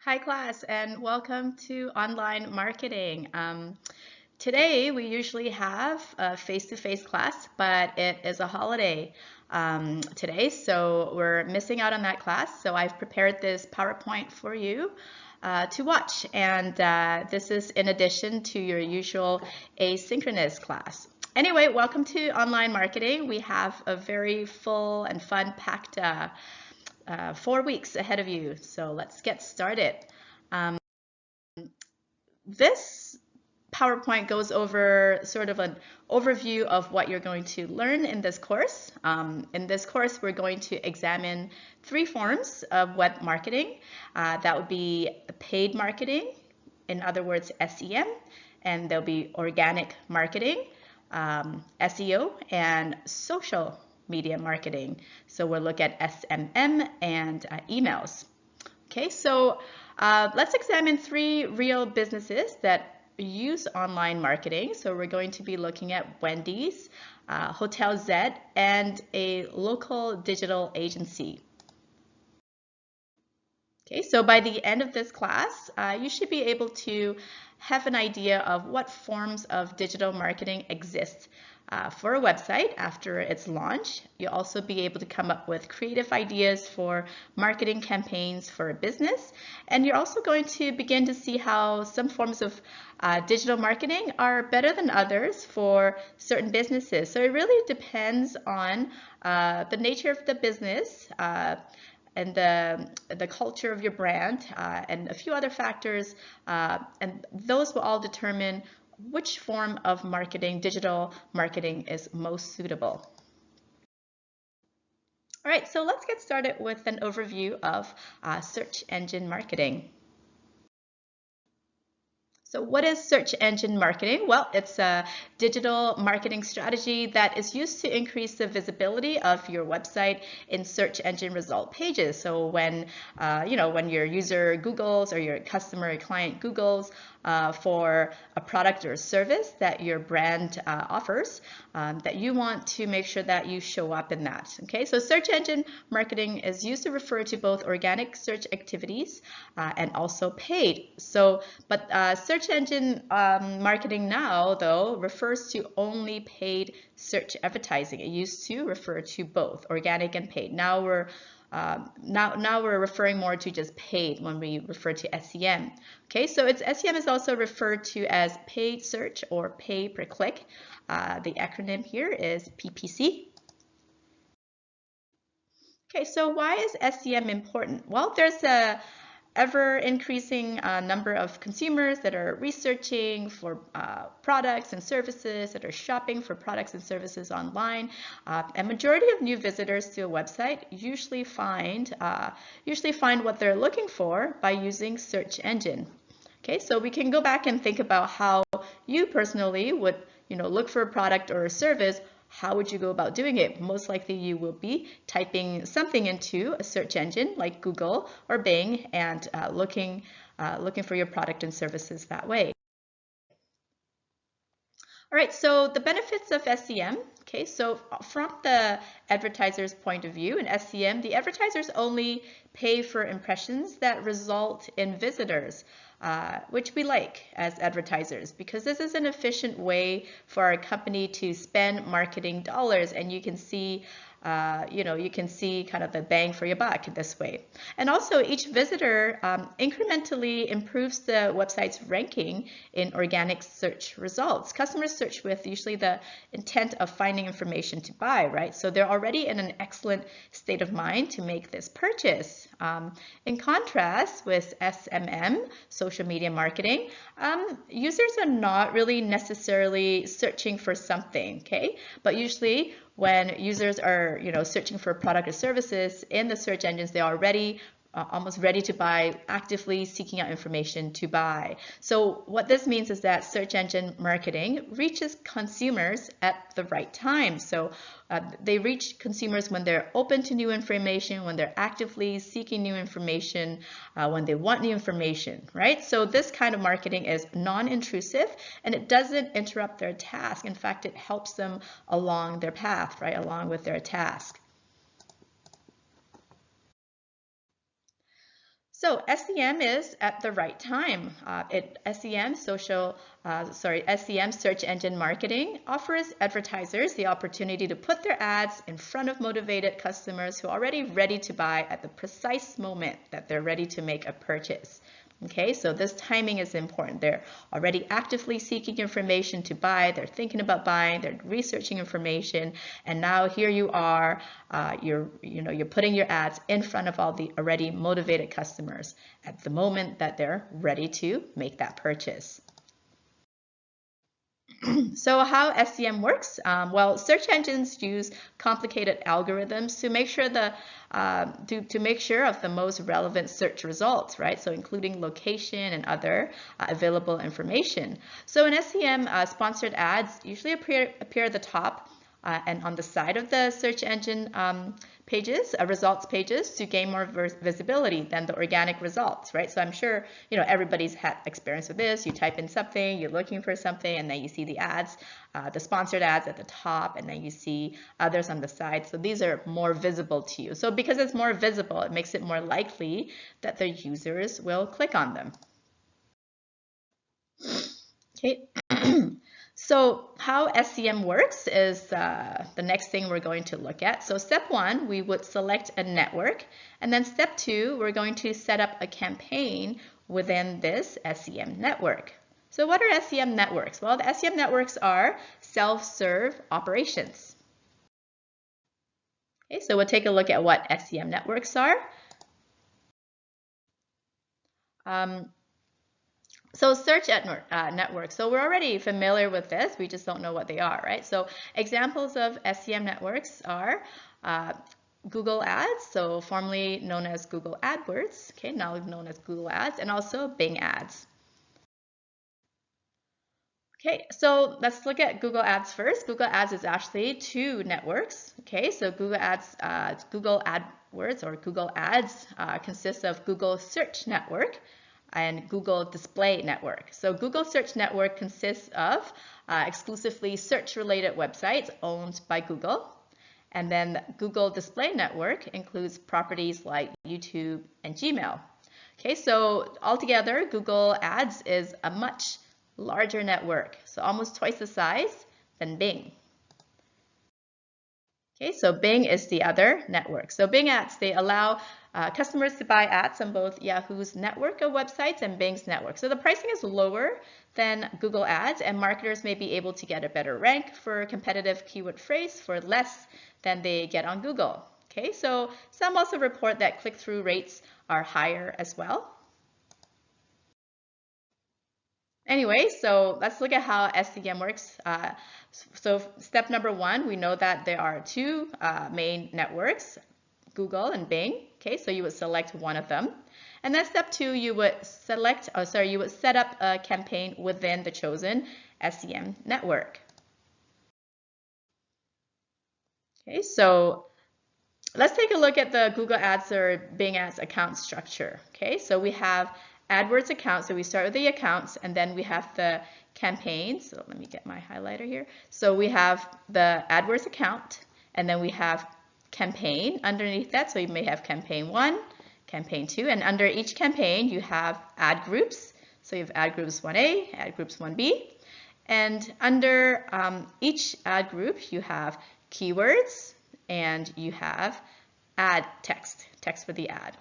Hi class and welcome to online marketing. Today we usually have a face-to-face class, but it is a holiday today, so we're missing out on that class. So I've prepared this PowerPoint for you to watch, and this is in addition to your usual asynchronous class. Anyway, welcome to online marketing. We have a very full and fun-packed 4 weeks ahead of you, so let's get started. This PowerPoint goes over sort of an overview of what you're going to learn in this course. In this course, we're going to examine 3 forms of web marketing. That would be paid marketing, in other words, SEM, and there'll be organic marketing, SEO, and social media marketing. So we'll look at SMM and emails. Okay, so let's examine 3 real businesses that use online marketing. So we're going to be looking at Wendy's, Hotel Z, and a local digital agency. Okay, so by the end of this class, you should be able to have an idea of what forms of digital marketing exist for a website after its launch. You'll also be able to come up with creative ideas for marketing campaigns for a business. And you're also going to begin to see how some forms of digital marketing are better than others for certain businesses. So it really depends on the nature of the business, and the culture of your brand, and a few other factors, and those will all determine which form of marketing, digital marketing, is most suitable. All right, so let's get started with an overview of search engine marketing. So what is search engine marketing? Well, it's a digital marketing strategy that is used to increase the visibility of your website in search engine result pages. So when when your user Googles or your customer or client Googles for a product or service that your brand offers, that you want to make sure that you show up in that. Okay, so search engine marketing is used to refer to both organic search activities and also paid. But search engine marketing now, though, refers to only paid search advertising. It used to refer to both organic and paid. Now we're referring more to just paid when we refer to SEM. Okay, so SEM is also referred to as paid search or pay per click. The acronym here is PPC. Okay, so why is SEM important? Well, there's a ever-increasing number of consumers that are researching for products and services, that are shopping for products and services online. A majority of new visitors to a website usually find what they're looking for by using search engine. Okay, so we can go back and think about how you personally would look for a product or a service. How would you go about doing it? Most likely you will be typing something into a search engine like Google or Bing and looking for your product and services that way. All right, so the benefits of SEM. Okay, so from the advertiser's point of view in SEM, the advertisers only pay for impressions that result in visitors, which we like as advertisers because this is an efficient way for our company to spend marketing dollars, and you can see kind of the bang for your buck this way. And also each visitor incrementally improves the website's ranking in organic search results. Customers search with usually the intent of finding information to buy, right? So they're already in an excellent state of mind to make this purchase. In contrast with SMM, social media marketing, users are not really necessarily searching for something, okay? But usually when users are searching for product or services in the search engines, they are already almost ready to buy, actively seeking out information to buy. So what this means is that search engine marketing reaches consumers at the right time. So they reach consumers when they're open to new information, when they're actively seeking new information, when they want new information, right? So this kind of marketing is non-intrusive and it doesn't interrupt their task. In fact, it helps them along their path, right, along with their task. So SEM is at the right time. SEM search engine marketing offers advertisers the opportunity to put their ads in front of motivated customers who are already ready to buy at the precise moment that they're ready to make a purchase. Okay, so this timing is important. They're already actively seeking information to buy. They're thinking about buying. They're researching information, and now here you are. You're putting your ads in front of all the already motivated customers at the moment that they're ready to make that purchase. So how SEM works? Well, search engines use complicated algorithms to make sure to make sure of the most relevant search results, right? So including location and other available information. So in SEM, sponsored ads usually appear at the top and on the side of the search engine pages, results pages, to gain more visibility than the organic results, right? So I'm sure everybody's had experience with this. You type in something, you're looking for something, and then you see the ads, the sponsored ads at the top, and then you see others on the side. So these are more visible to you. So because it's more visible, it makes it more likely that the users will click on them. Okay. So how SEM works is the next thing we're going to look at. So step 1, we would select a network. And then step 2, we're going to set up a campaign within this SEM network. So what are SEM networks? Well, the SEM networks are self-serve operations. Okay, so we'll take a look at what SEM networks are. So search networks. So we're already familiar with this. We just don't know what they are, right? So examples of SEM networks are Google Ads, so formerly known as Google AdWords, okay, now known as Google Ads, and also Bing Ads. Okay, so let's look at Google Ads first. Google Ads is actually 2 networks. Okay, so Google AdWords or Google Ads consists of Google Search Network and Google Display Network. So Google Search Network consists of exclusively search-related websites owned by Google. And then Google Display Network includes properties like YouTube and Gmail. Okay, so altogether, Google Ads is a much larger network, so almost twice the size than Bing. Okay, so Bing is the other network. So Bing Ads, they allow customers to buy ads on both Yahoo's network of websites and Bing's network. So the pricing is lower than Google Ads, and marketers may be able to get a better rank for competitive keyword phrase for less than they get on Google. Okay, so some also report that click-through rates are higher as well. Anyway, so let's look at how SEM works. So step number 1, we know that there are 2 main networks, Google and Bing. Okay, so you would select one of them. And then step 2, you would set up a campaign within the chosen SEM network. Okay, so let's take a look at the Google Ads or Bing Ads account structure. Okay, so we have AdWords accounts. So we start with the accounts, and then we have the campaigns. So let me get my highlighter here. So we have the AdWords account, and then we have campaign underneath that. So you may have campaign 1, campaign 2, and under each campaign you have ad groups. So you have ad groups 1A, ad groups 1B, and under each ad group you have keywords and you have ad text for the ad.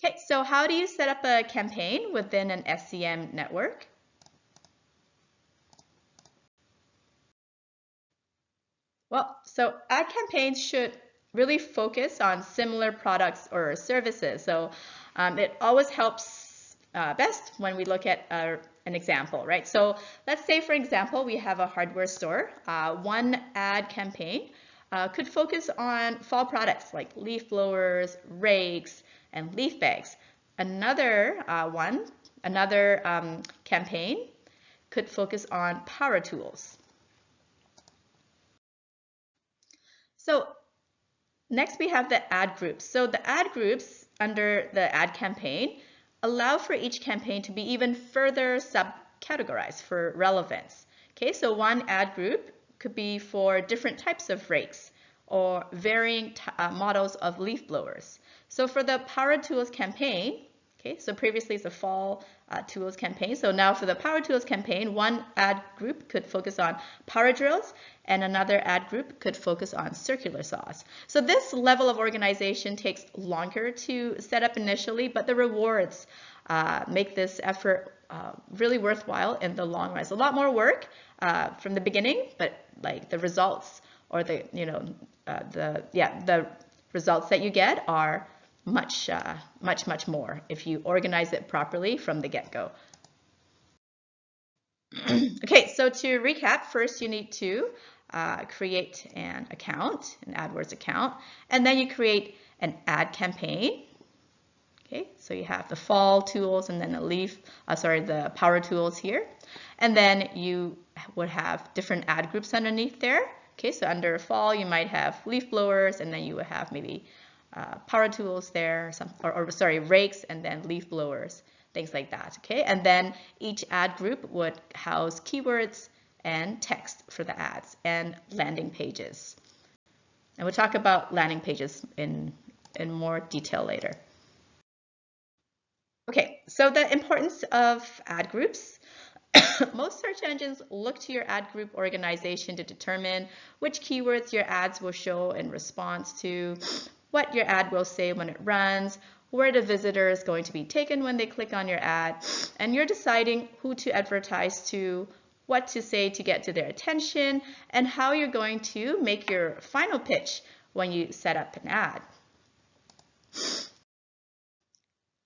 Okay, so how do you set up a campaign within an SEM network? Well, so ad campaigns should really focus on similar products or services. So it always helps best when we look at an example, right? So let's say, for example, we have a hardware store. One ad campaign could focus on fall products like leaf blowers, rakes, and leaf bags. Another campaign could focus on power tools. So next we have the ad groups. So the ad groups under the ad campaign allow for each campaign to be even further subcategorized for relevance. Okay, so one ad group could be for different types of rakes or varying models of leaf blowers. So for the Power Tools campaign, okay, so previously it's a fall tools campaign. So now for the Power Tools campaign, one ad group could focus on power drills and another ad group could focus on circular saws. So this level of organization takes longer to set up initially, but the rewards make this effort really worthwhile in the long run. It's a lot more work from the beginning, but like the results or the results that you get are much more if you organize it properly from the get-go. Okay, so to recap, first you need to create an account, an AdWords account, and then you create an ad campaign. Okay, so you have the fall tools and then the power tools here, and then you would have different ad groups underneath there. Okay, so under fall you might have leaf blowers, and then you would have maybe power tools there, rakes, and then leaf blowers, things like that. Okay, and then each ad group would house keywords and text for the ads and landing pages. And we'll talk about landing pages in more detail later. Okay, so the importance of ad groups. Most search engines look to your ad group organization to determine which keywords your ads will show in response to, what your ad will say when it runs, where the visitor is going to be taken when they click on your ad, and you're deciding who to advertise to, what to say to get to their attention, and how you're going to make your final pitch when you set up an ad.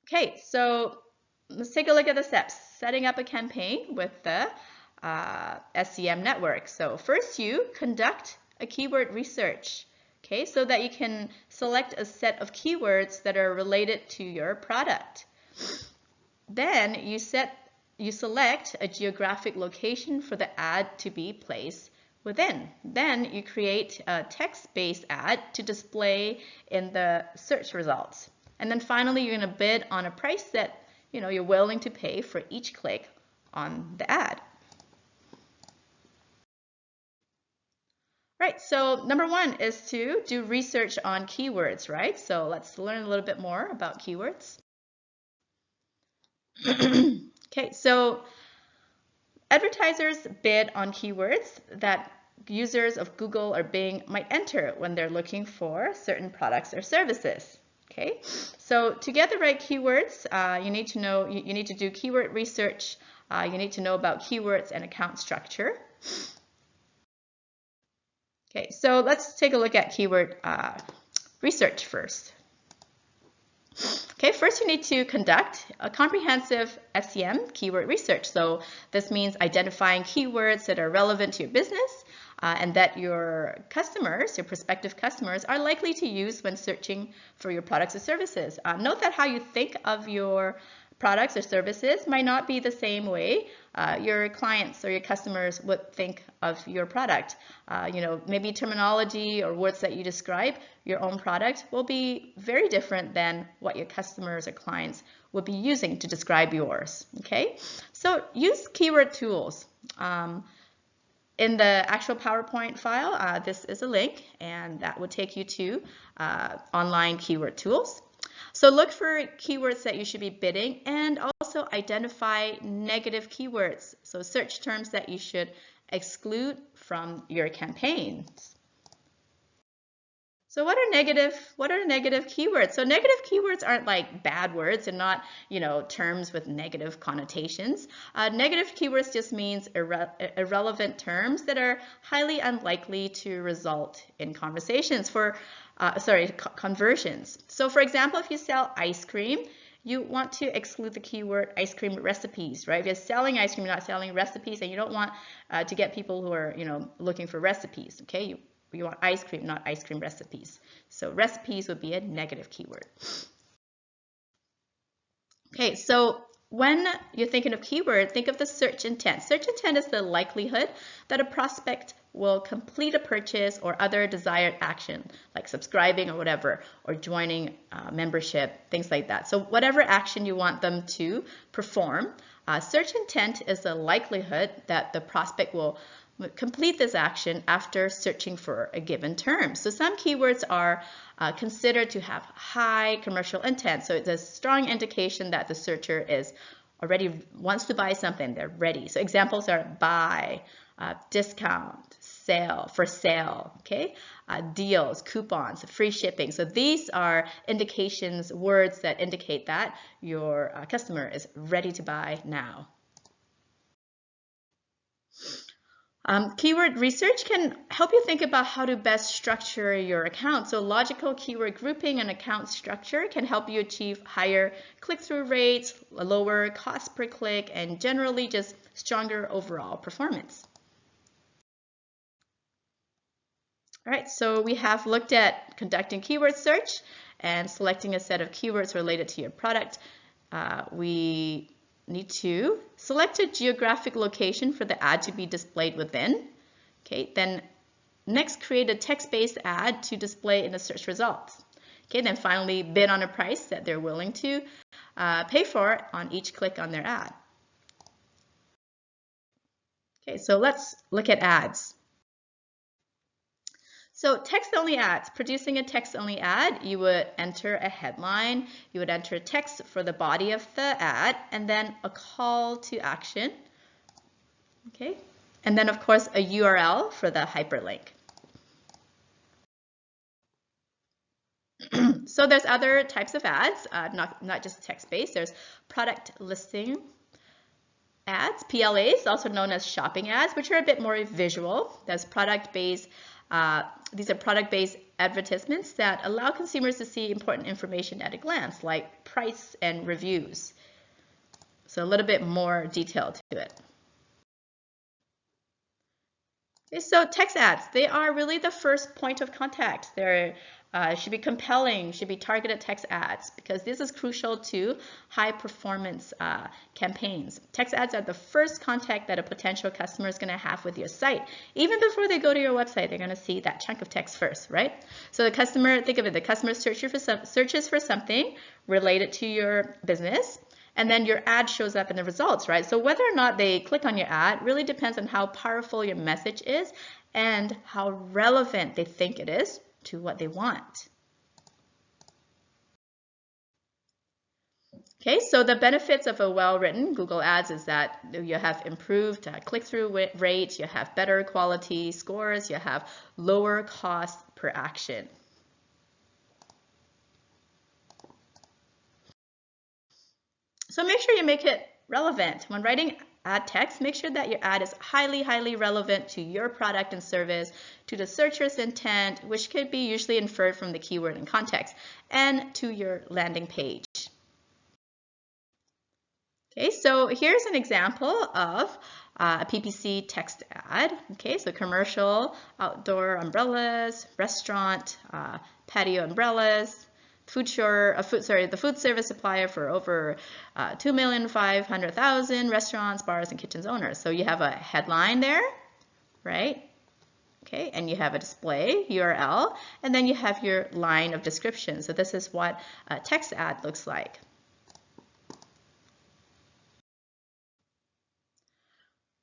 Okay, so let's take a look at the steps. Setting up a campaign with the SEM network. So first you conduct a keyword research, okay, so that you can select a set of keywords that are related to your product. Then you select a geographic location for the ad to be placed within. Then you create a text-based ad to display in the search results. And then finally, you're going to bid on a price that you're willing to pay for each click on the ad. Right, so number one is to do research on keywords, right? So let's learn a little bit more about keywords. Okay, so advertisers bid on keywords that users of Google or Bing might enter when they're looking for certain products or services. Okay, so to get the right keywords, you need to do keyword research. You need to know about keywords and account structure. Okay, so let's take a look at keyword research first. Okay, first you need to conduct a comprehensive SEM keyword research. So this means identifying keywords that are relevant to your business and that your customers, your prospective customers, are likely to use when searching for your products or services. Note that how you think of your products or services might not be the same way your clients or your customers would think of your product. Maybe terminology or words that you describe your own product will be very different than what your customers or clients would be using to describe yours. Okay, so use keyword tools. In the actual PowerPoint file, this is a link, and that will take you to online keyword tools. So look for keywords that you should be bidding and also identify negative keywords. So search terms that you should exclude from your campaigns. So what are negative keywords? So negative keywords aren't like bad words and not, terms with negative connotations. Negative keywords just means irrelevant terms that are highly unlikely to result in conversions. So for example, if you sell ice cream, you want to exclude the keyword ice cream recipes, right? If you're selling ice cream, you're not selling recipes, and you don't want to get people who are, looking for recipes, okay? You want ice cream, not ice cream recipes. So recipes would be a negative keyword. Okay, so when you're thinking of keyword, think of the search intent. Search intent is the likelihood that a prospect will complete a purchase or other desired action, like subscribing or whatever, or joining membership, things like that. So whatever action you want them to perform, search intent is the likelihood that the prospect will complete this action after searching for a given term. So some keywords are considered to have high commercial intent. So it's a strong indication that the searcher is already wants to buy something. They're ready. So examples are buy, discount, sale, for sale, okay? Deals, coupons, free shipping. So these are indications, words that indicate that your customer is ready to buy now. Keyword research can help you think about how to best structure your account. So logical keyword grouping and account structure can help you achieve higher click-through rates, a lower cost per click, and generally just stronger overall performance. All right, so we have looked at conducting keyword search and selecting a set of keywords related to your product. We need to select a geographic location for the ad to be displayed within. Okay, then next create a text-based ad to display in the search results. Okay, then finally bid on a price that they're willing to pay for on each click on their ad. Okay, so let's look at ads. So text-only ads, producing a text-only ad, you would enter a headline, you would enter text for the body of the ad, and then a call to action, okay? And then of course a URL for the hyperlink. So there's other types of ads, not just text-based. There's product listing ads, PLAs, also known as shopping ads, which are a bit more visual. There's product-based. These are product-based advertisements that allow consumers to see important information at a glance, like price and reviews. So a little bit more detail to it. Okay, so text ads, they are really the first point of contact. They should be compelling, should be targeted text ads, because this is crucial to high performance campaigns. Text ads are the first contact that a potential customer is going to have with your site. Even before they go to your website, they're going to see that chunk of text first, right? So the customer, think of it, the customer searches for something related to your business, and then your ad shows up in the results, right? So whether or not they click on your ad really depends on how powerful your message is and how relevant they think it is to what they want. Okay, so the benefits of a well-written Google Ads is that you have improved click-through rates, you have better quality scores, you have lower cost per action. So make sure you make it relevant. When writing ad text, make sure that your ad is highly relevant to your product and service, to the searcher's intent, which could be usually inferred from the keyword and context, and to your landing page. Okay, so here's an example of a PPC text ad. Okay, so commercial, outdoor umbrellas, restaurant, patio umbrellas, the food service supplier for over 2,500,000 restaurants, bars, and kitchens owners. So you have a headline there, right? Okay, and you have a display URL, and then you have your line of description. So this is what a text ad looks like.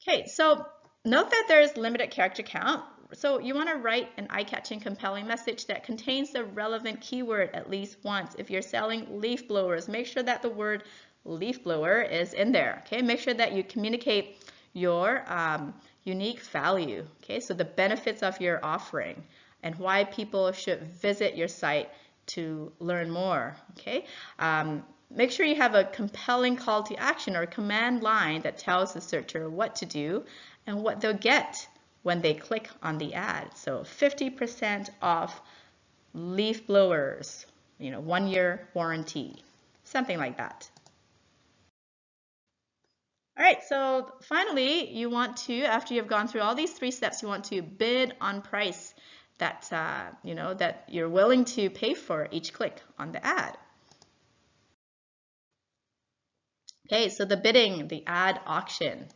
Okay, so note that there is limited character count. So you want to write an eye-catching, compelling message that contains the relevant keyword at least once. If you're selling leaf blowers, make sure that the word leaf blower is in there. Okay, make sure that you communicate your unique value. Okay, so the benefits of your offering and why people should visit your site to learn more. Okay. Make sure you have a compelling call to action or a command line that tells the searcher what to do and what they'll get when they click on the ad. So 50% off leaf blowers, 1-year warranty, something like that. All right, so finally, you want to, after you've gone through all these 3 steps, you want to bid on price that, that you're willing to pay for each click on the ad. Okay, so the bidding, the ad auction.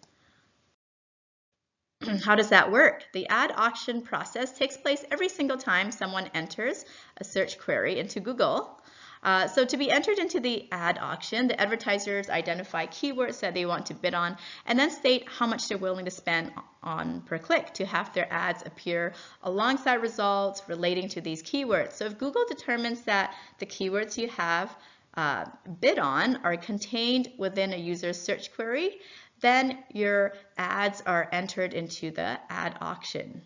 How does that work? The ad auction process takes place every single time someone enters a search query into Google. So to be entered into the ad auction, the advertisers identify keywords that they want to bid on and then state how much they're willing to spend on per click to have their ads appear alongside results relating to these keywords. So if Google determines that the keywords you have bid on are contained within a user's search query, then your ads are entered into the ad auction.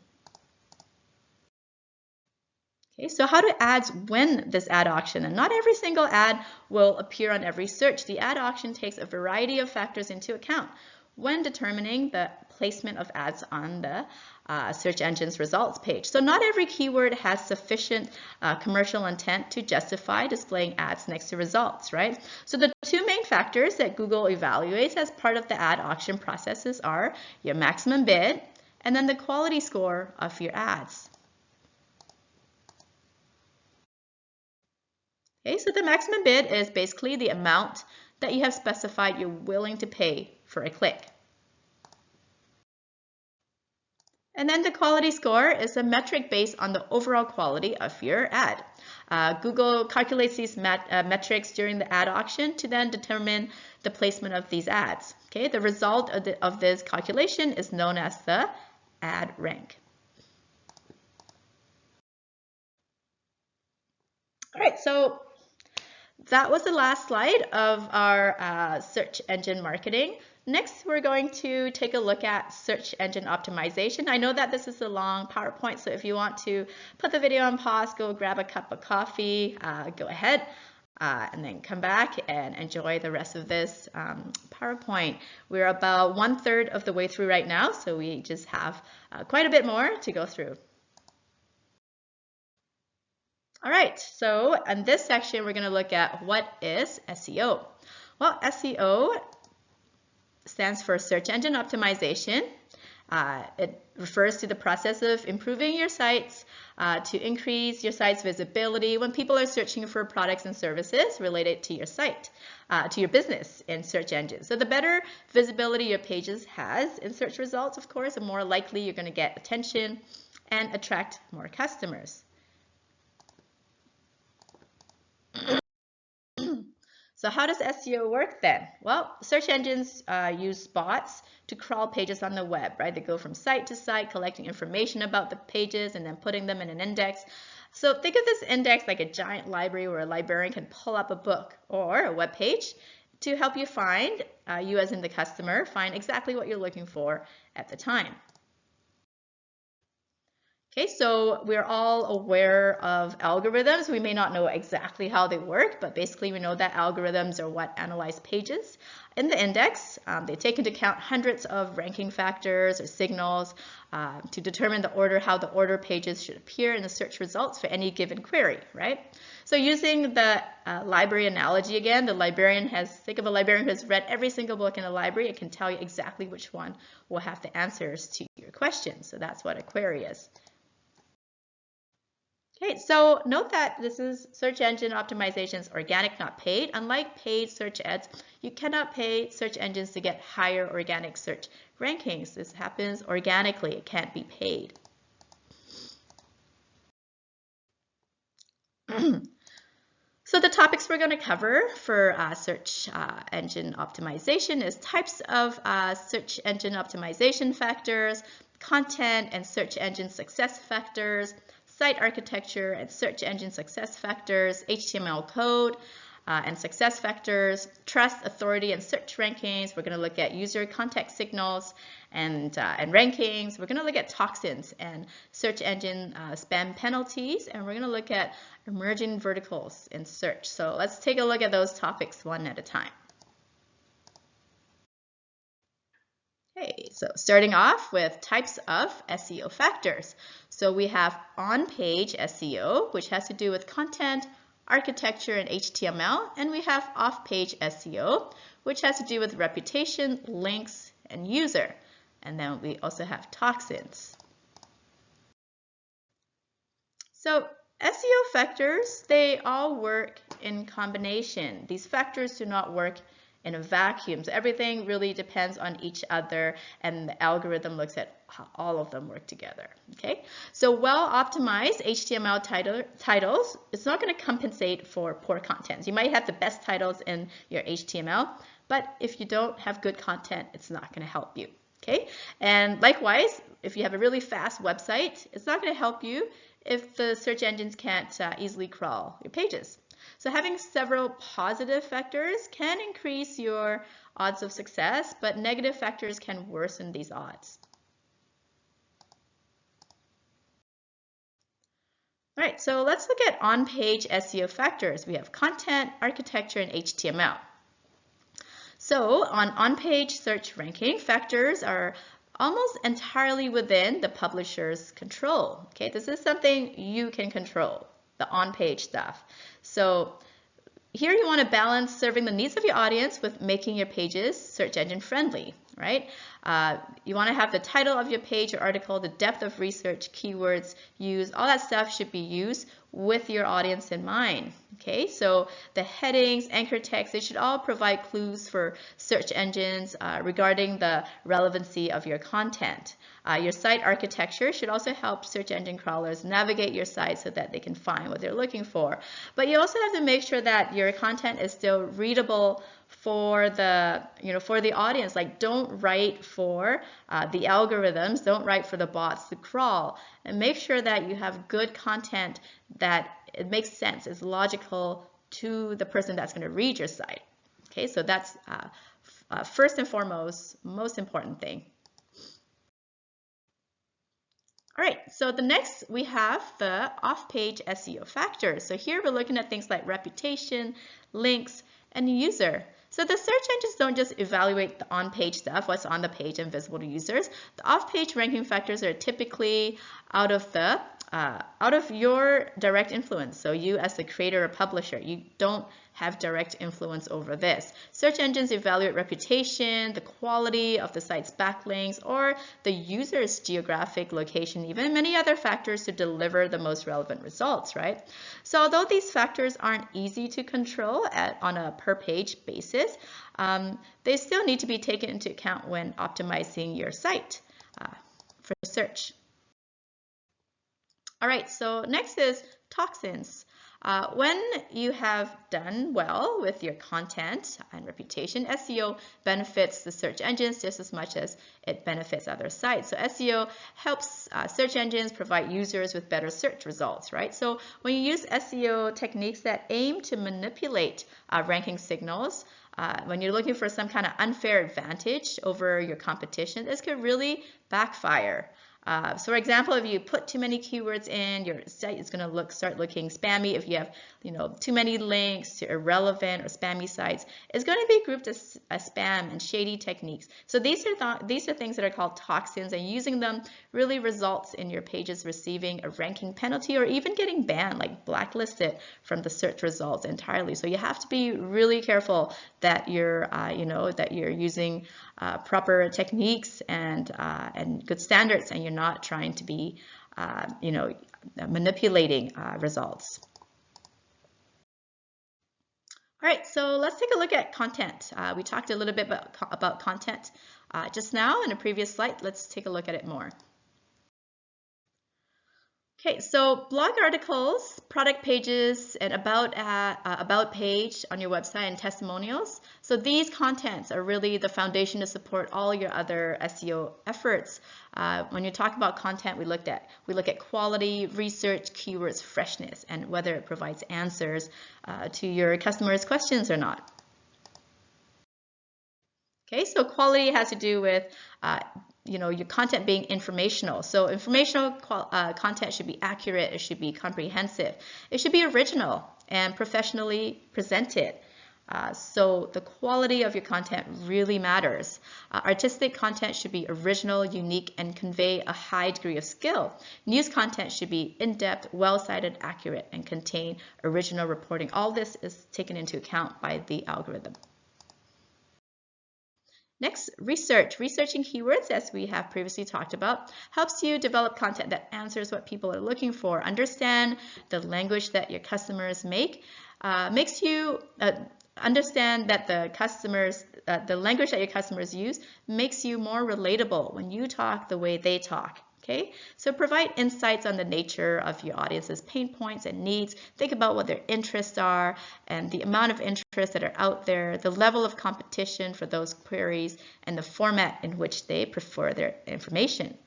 Okay, so how do ads win this ad auction? And not every single ad will appear on every search. The ad auction takes a variety of factors into account when determining the placement of ads on the search engine's results page. So not every keyword has sufficient commercial intent to justify displaying ads next to results, right? So the two main factors that Google evaluates as part of the ad auction processes are your maximum bid and then the quality score of your ads. Okay, so the maximum bid is basically the amount that you have specified you're willing to pay for a click. And then the quality score is a metric based on the overall quality of your ad. Google calculates these metrics during the ad auction to then determine the placement of these ads. Okay, the result of this calculation is known as the ad rank. All right, so that was the last slide of our search engine marketing. Next, we're going to take a look at search engine optimization. I know that this is a long PowerPoint, so if you want to put the video on pause, go grab a cup of coffee, go ahead, and then come back and enjoy the rest of this PowerPoint. We're about 1/3 of the way through right now, so we just have quite a bit more to go through. All right, so in this section, we're going to look at what is SEO. Well, SEO stands for Search Engine Optimization. It refers to the process of improving your sites to increase your site's visibility when people are searching for products and services related to your site, to your business in search engines. So the better visibility your pages has in search results, of course, the more likely you're going to get attention and attract more customers. So how does SEO work then? Well, search engines use bots to crawl pages on the web, right? They go from site to site, collecting information about the pages and then putting them in an index. So think of this index like a giant library where a librarian can pull up a book or a web page to help you find, you as in the customer, find exactly what you're looking for at the time. Okay, so we're all aware of algorithms. We may not know exactly how they work, but basically we know that algorithms are what analyze pages in the index. They take into account hundreds of ranking factors or signals to determine the order, how the order pages should appear in the search results for any given query, right? So using the library analogy again, think of a librarian who has read every single book in a library. It can tell you exactly which one will have the answers to your questions. So that's what a query is. Okay, so note that this is search engine optimization is organic, not paid. Unlike paid search ads, you cannot pay search engines to get higher organic search rankings. This happens organically. It can't be paid. So the topics we're going to cover for search engine optimization is types of search engine optimization factors, content and search engine success factors, site architecture and search engine success factors, HTML code and success factors, trust, authority, and search rankings. We're going to look at user context signals and rankings. We're going to look at toxins and search engine spam penalties, and we're going to look at emerging verticals in search. So let's take a look at those topics one at a time. Okay, so starting off with types of SEO factors. So we have on-page SEO, which has to do with content, architecture, and HTML. And we have off-page SEO, which has to do with reputation, links, and user. And then we also have toxins. So SEO factors, they all work in combination. These factors do not work in a vacuum. So everything really depends on each other, and the algorithm looks at how all of them work together. Okay, so well-optimized HTML titles, it's not going to compensate for poor content. You might have the best titles in your HTML, but if you don't have good content, it's not going to help you. Okay, and likewise, if you have a really fast website, it's not going to help you if the search engines can't easily crawl your pages. So having several positive factors can increase your odds of success, but negative factors can worsen these odds. All right, so let's look at on-page SEO factors. We have content, architecture, and HTML. So on-page search ranking, factors are almost entirely within the publisher's control. Okay, this is something you can control, the on-page stuff. So here you want to balance serving the needs of your audience with making your pages search engine friendly, right? You want to have the title of your page or article, the depth of research, keywords used, all that stuff should be used with your audience in mind. Okay, so the headings, anchor text, they should all provide clues for search engines regarding the relevancy of your content. Your site architecture should also help search engine crawlers navigate your site so that they can find what they're looking for. But you also have to make sure that your content is still readable for the for the audience. Like, don't write for the algorithms, don't write for the bots to crawl, and make sure that you have good content that it makes sense, is logical to the person that's going to read your site. Okay, so that's first and foremost, most important thing. All right, so the next we have the off-page SEO factors. So here we're looking at things like reputation, links, and user. So the search engines don't just evaluate the on-page stuff, what's on the page and visible to users. The off-page ranking factors are typically out of your direct influence. So you as the creator or publisher, you don't have direct influence over this. Search engines evaluate reputation, the quality of the site's backlinks, or the user's geographic location, even many other factors to deliver the most relevant results, right? So although these factors aren't easy to control on a per page basis, they still need to be taken into account when optimizing your site for search. All right, so next is toxins. When you have done well with your content and reputation, SEO benefits the search engines just as much as it benefits other sites. So SEO helps search engines provide users with better search results, right? So when you use SEO techniques that aim to manipulate ranking signals, when you're looking for some kind of unfair advantage over your competition, this could really backfire. So for example, if you put too many keywords in, your site is going to start looking spammy. If you have too many links to irrelevant or spammy sites, it's going to be grouped as spam and shady techniques. So these are things that are called toxins, and using them really results in your pages receiving a ranking penalty or even getting banned, like blacklisted from the search results entirely. So you have to be really careful that you're using proper techniques and good standards, and you're not trying to be manipulating results. All right, so let's take a look at content. We talked a little bit about content just now in a previous slide. Let's take a look at it more. Okay, so blog articles, product pages, and about page on your website, and testimonials. So these contents are really the foundation to support all your other SEO efforts. When you talk about content, we look at quality, research, keywords, freshness, and whether it provides answers to your customers' questions or not. Okay, so quality has to do with your content being informational. So informational content should be accurate, it should be comprehensive, it should be original and professionally presented. So the quality of your content really matters. Artistic content should be original, unique, and convey a high degree of skill. News content should be in-depth, well-cited, accurate, and contain original reporting. All this is taken into account by the algorithm. Next, research. Researching keywords, as we have previously talked about, helps you develop content that answers what people are looking for. Understand the language that your customers make. Makes you understand that the language that your customers use makes you more relatable when you talk the way they talk. Okay, so provide insights on the nature of your audience's pain points and needs. Think about what their interests are and the amount of interests that are out there, the level of competition for those queries, and the format in which they prefer their information.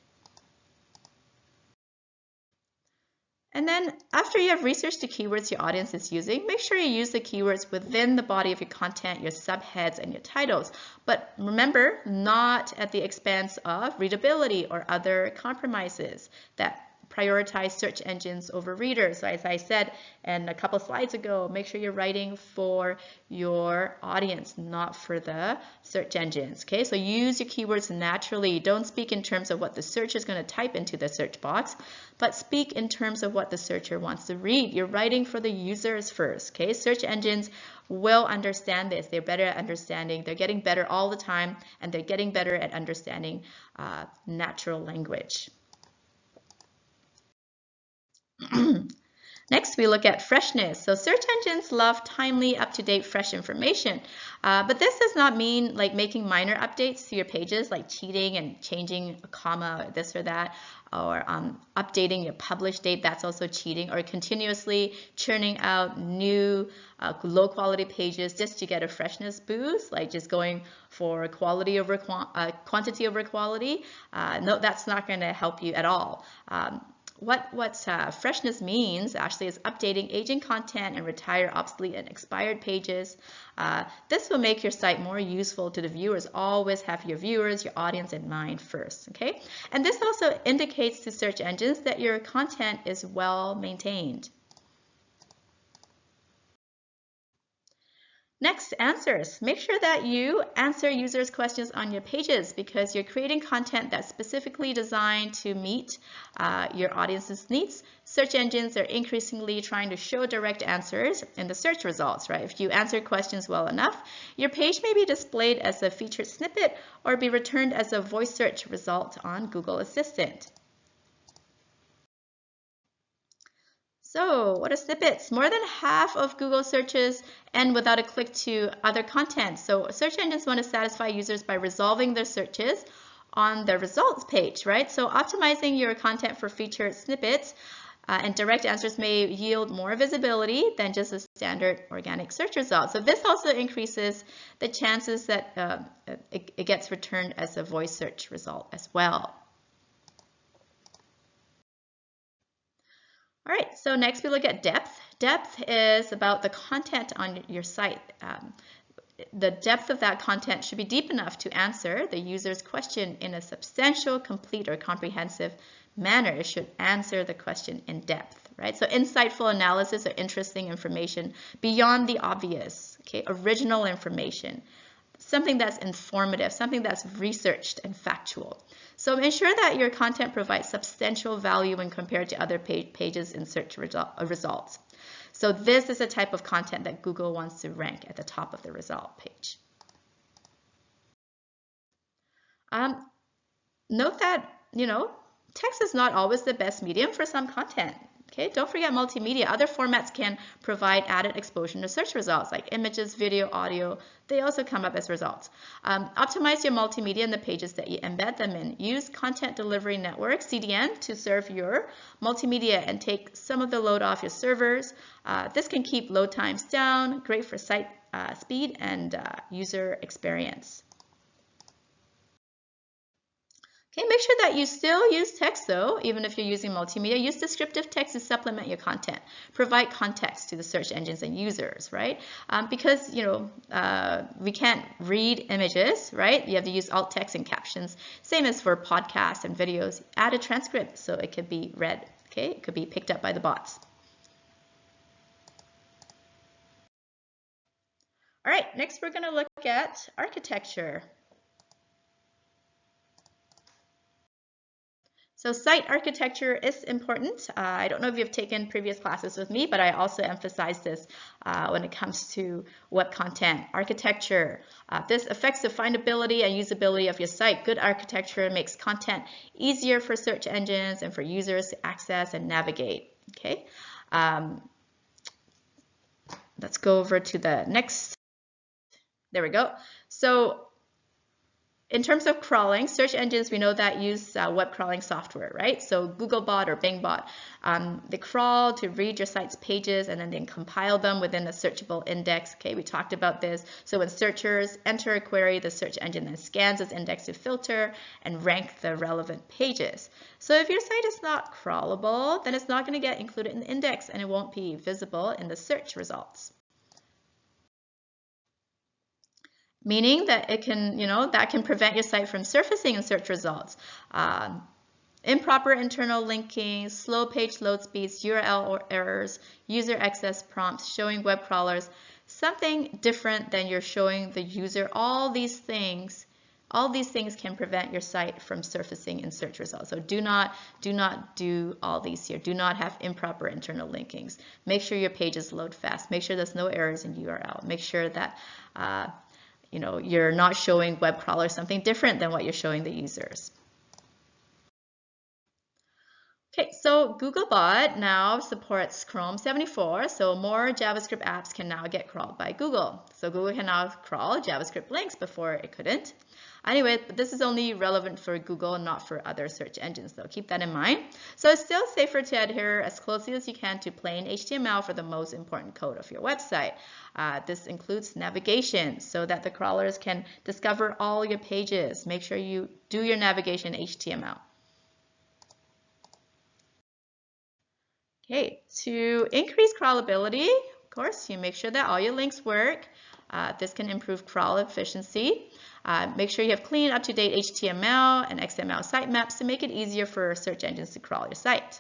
And then after you have researched the keywords your audience is using, make sure you use the keywords within the body of your content, your subheads, and your titles. But remember, not at the expense of readability or other compromises that prioritize search engines over readers. So as I said and a couple slides ago, make sure you're writing for your audience, not for the search engines. Okay, so use your keywords naturally. Don't speak in terms of what the searcher is going to type into the search box, but speak in terms of what the searcher wants to read. You're writing for the users first. Okay, search engines will understand this. They're better at understanding. They're getting better all the time, and they're getting better at understanding natural language. Next, we look at freshness. So search engines love timely, up-to-date, fresh information. But this does not mean like making minor updates to your pages, like cheating and changing a comma, or this or that, or updating your publish date. That's also cheating, or continuously churning out new low-quality pages just to get a freshness boost, like just going for quality over quantity over quality. No, that's not going to help you at all. What freshness means actually is updating aging content and retire obsolete and expired pages. This will make your site more useful to the viewers. Always have your viewers, your audience in mind first, okay? And this also indicates to search engines that your content is well maintained. Next, answers. Make sure that you answer users' questions on your pages because you're creating content that's specifically designed to meet your audience's needs. Search engines are increasingly trying to show direct answers in the search results, right? If you answer questions well enough, your page may be displayed as a featured snippet or be returned as a voice search result on Google Assistant. So what are snippets? More than half of Google searches end without a click to other content. So search engines want to satisfy users by resolving their searches on the results page, right? So optimizing your content for featured snippets and direct answers may yield more visibility than just a standard organic search result. So this also increases the chances that it gets returned as a voice search result as well. All right, so next we look at depth. Depth is about the content on your site. The depth of that content should be deep enough to answer the user's question in a substantial, complete, or comprehensive manner. It should answer the question in depth, right? So insightful analysis or interesting information beyond the obvious, okay? Original information, something that's informative, something that's researched and factual. So ensure that your content provides substantial value when compared to other pages in search results. So this is a type of content that Google wants to rank at the top of the result page. Note that, text is not always the best medium for some content. Okay, don't forget multimedia. Other formats can provide added exposure to search results like images, video, audio. They also come up as results. Optimize your multimedia in the pages that you embed them in. Use Content Delivery Network, CDN, to serve your multimedia and take some of the load off your servers. This can keep load times down, great for site speed and user experience. Okay, make sure that you still use text though, even if you're using multimedia. Use descriptive text to supplement your content. Provide context to the search engines and users, right? Because, we can't read images, right? You have to use alt text and captions. Same as for podcasts and videos. Add a transcript so it could be read, okay? It could be picked up by the bots. All right, next we're gonna look at architecture. So site architecture is important. I don't know if you've taken previous classes with me, but I also emphasize this when it comes to web content. Architecture. This affects the findability and usability of your site. Good architecture makes content easier for search engines and for users to access and navigate. Okay. Let's go over to the next There we go. So in terms of crawling, search engines, we know that use web crawling software, right? So Googlebot or Bingbot, they crawl to read your site's pages and then they compile them within a searchable index. Okay, we talked about this. So when searchers enter a query, the search engine then scans this index to filter and rank the relevant pages. So if your site is not crawlable, then it's not going to get included in the index and it won't be visible in the search results. Meaning that it can, that can prevent your site from surfacing in search results. Improper internal linking, slow page load speeds, URL or errors, user access prompts, showing web crawlers, something different than you're showing the user. All these things can prevent your site from surfacing in search results. So do not do all these here. Do not have improper internal linkings. Make sure your pages load fast. Make sure there's no errors in URL. Make sure that you're not showing web crawlers something different than what you're showing the users. Okay, so Googlebot now supports Chrome 74, so more JavaScript apps can now get crawled by Google. So Google can now crawl JavaScript links before it couldn't. Anyway, but this is only relevant for Google and not for other search engines, though. Keep that in mind. So it's still safer to adhere as closely as you can to plain HTML for the most important code of your website. This includes navigation so that the crawlers can discover all your pages. Make sure you do your navigation in HTML. Okay, to increase crawlability, of course, you make sure that all your links work. This can improve crawl efficiency. Make sure you have clean, up-to-date HTML and XML sitemaps to make it easier for search engines to crawl your site.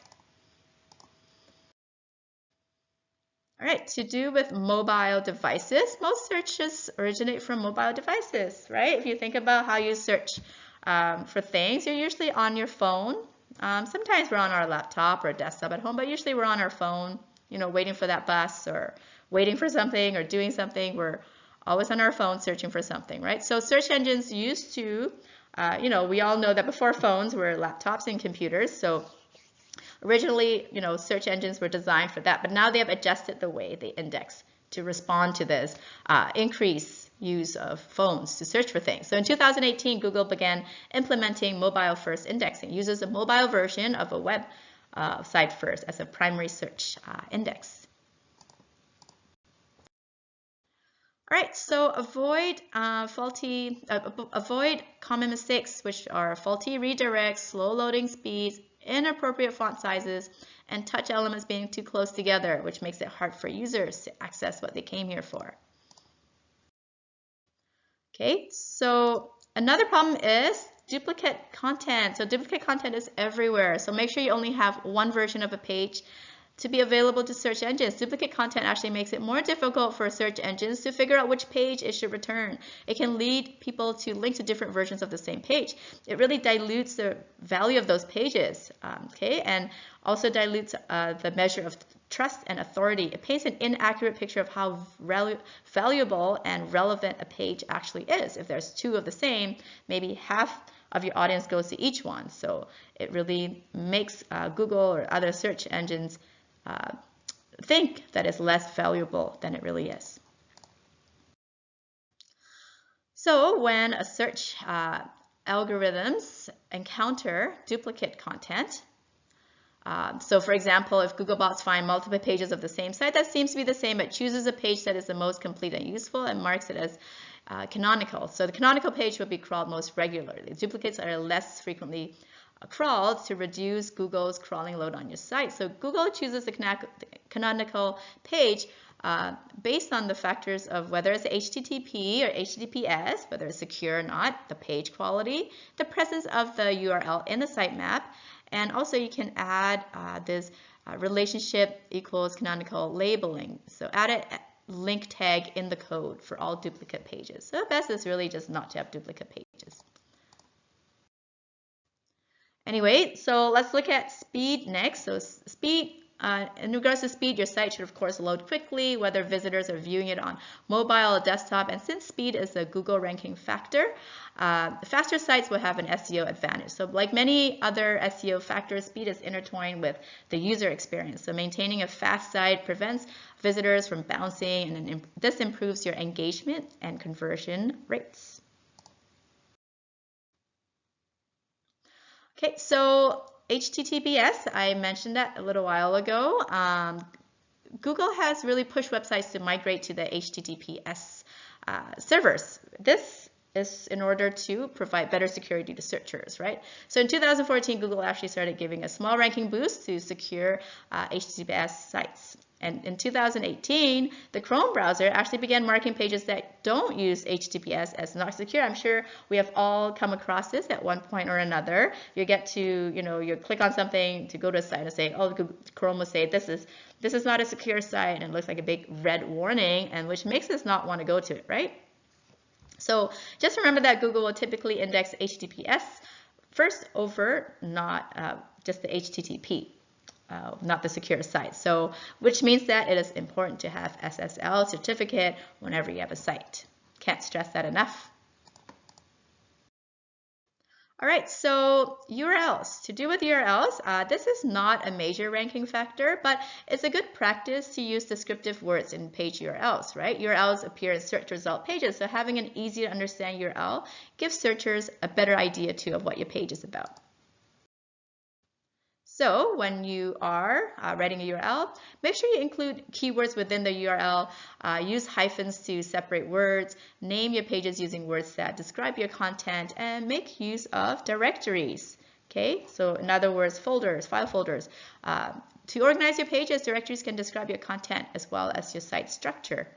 All right, to do with mobile devices, most searches originate from mobile devices, right? If you think about how you search for things, you're usually on your phone. Sometimes we're on our laptop or desktop at home, but usually we're on our phone, waiting for that bus or waiting for something or doing something. We're always on our phone searching for something, right? So search engines used to, we all know that before phones were laptops and computers. So originally, search engines were designed for that, but now they have adjusted the way they index to respond to this increase use of phones to search for things. So in 2018, Google began implementing mobile-first indexing. It uses a mobile version of a web site first as a primary search index. All right, so avoid common mistakes, which are faulty redirects, slow loading speeds, inappropriate font sizes, and touch elements being too close together, which makes it hard for users to access what they came here for. Okay, so another problem is duplicate content. So duplicate content is everywhere. So make sure you only have one version of a page to be available to search engines. Duplicate content actually makes it more difficult for search engines to figure out which page it should return. It can lead people to link to different versions of the same page. It really dilutes the value of those pages, okay, and also dilutes the measure of trust and authority. It paints an inaccurate picture of how valuable and relevant a page actually is. If there's two of the same, maybe half of your audience goes to each one. So it really makes Google or other search engines think that it's less valuable than it really is. So when a search algorithms encounter duplicate content, so for example, if Googlebots find multiple pages of the same site that seems to be the same, it chooses a page that is the most complete and useful and marks it as canonical. So the canonical page will be crawled most regularly. Duplicates are less frequently crawled to reduce Google's crawling load on your site. So Google chooses the canonical page based on the factors of whether it's HTTP or HTTPS, whether it's secure or not, the page quality, the presence of the URL in the sitemap, and also you can add this relationship equals canonical labeling. So add a link tag in the code for all duplicate pages. So the best is really just not to have duplicate pages. Anyway, so let's look at speed next. So speed In regards to speed, your site should of course load quickly, whether visitors are viewing it on mobile or desktop. And since speed is a Google ranking factor, faster sites will have an SEO advantage. So like many other SEO factors, speed is intertwined with the user experience. So maintaining a fast site prevents visitors from bouncing, and this improves your engagement and conversion rates. Okay, so HTTPS, I mentioned that a little while ago. Google has really pushed websites to migrate to the HTTPS servers. This is in order to provide better security to searchers, right? So in 2014, Google actually started giving a small ranking boost to secure HTTPS sites. And in 2018, the Chrome browser actually began marking pages that don't use HTTPS as not secure. I'm sure we have all come across this at one point or another. You get to, you click on something to go to a site and say, oh, Chrome will say, this is not a secure site, and it looks like a big red warning, and which makes us not want to go to it, right? So just remember that Google will typically index HTTPS first over, not just the HTTP. Not the secure site. So, which means that it is important to have SSL certificate whenever you have a site. Can't stress that enough. All right, so URLs. To do with URLs, this is not a major ranking factor, but it's a good practice to use descriptive words in page URLs, right? URLs appear in search result pages, so having an easy to understand URL gives searchers a better idea too of what your page is about. So when you are writing a URL, make sure you include keywords within the URL, use hyphens to separate words, name your pages using words that describe your content, and make use of directories. Okay, so in other words, folders, file folders. To organize your pages, directories can describe your content as well as your site structure.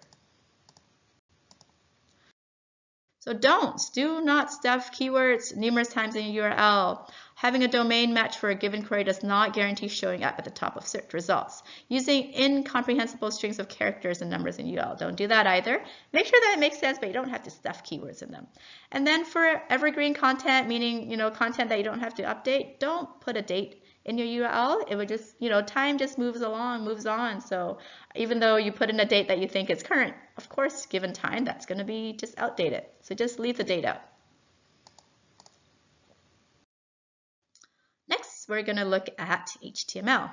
So do not stuff keywords numerous times in your URL. Having a domain match for a given query does not guarantee showing up at the top of search results. Using incomprehensible strings of characters and numbers in URL, don't do that either. Make sure that it makes sense, but you don't have to stuff keywords in them. And then for evergreen content, meaning content that you don't have to update, don't put a date in your URL. It would just, time just moves on. So even though you put in a date that you think is current, of course, given time, that's going to be just outdated. So just leave the date out. Next, we're going to look at HTML.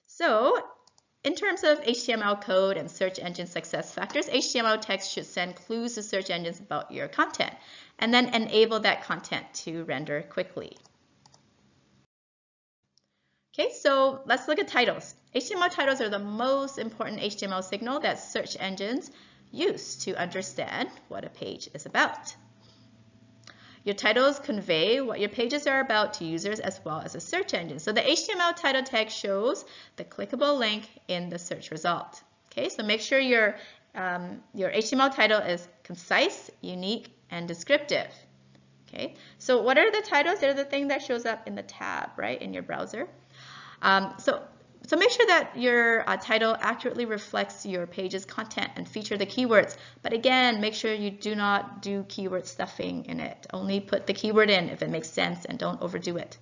So in terms of HTML code and search engine success factors, HTML text should send clues to search engines about your content and then enable that content to render quickly. Okay, so let's look at titles. HTML titles are the most important HTML signal that search engines use to understand what a page is about. Your titles convey what your pages are about to users as well as a search engine. So the HTML title tag shows the clickable link in the search result. Okay, so make sure your HTML title is concise, unique, and descriptive. Okay, so what are the titles? They're the thing that shows up in the tab, right, in your browser. So make sure that your title accurately reflects your page's content and feature the keywords. But again, make sure you do not do keyword stuffing in it. Only put the keyword in if it makes sense and don't overdo it.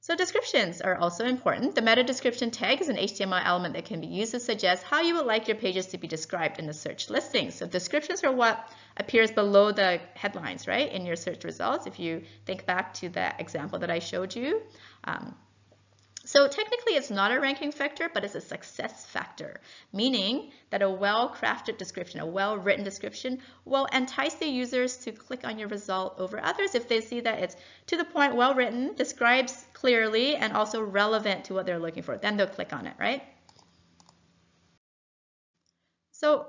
So descriptions are also important. The meta description tag is an HTML element that can be used to suggest how you would like your pages to be described in the search listing. So descriptions are what appears below the headlines, right, in your search results, if you think back to that example that I showed you. So technically it's not a ranking factor, but it's a success factor, meaning that a well-crafted description, a well-written description will entice the users to click on your result over others if they see that it's to the point, well-written, describes clearly, and also relevant to what they're looking for. Then they'll click on it, right? So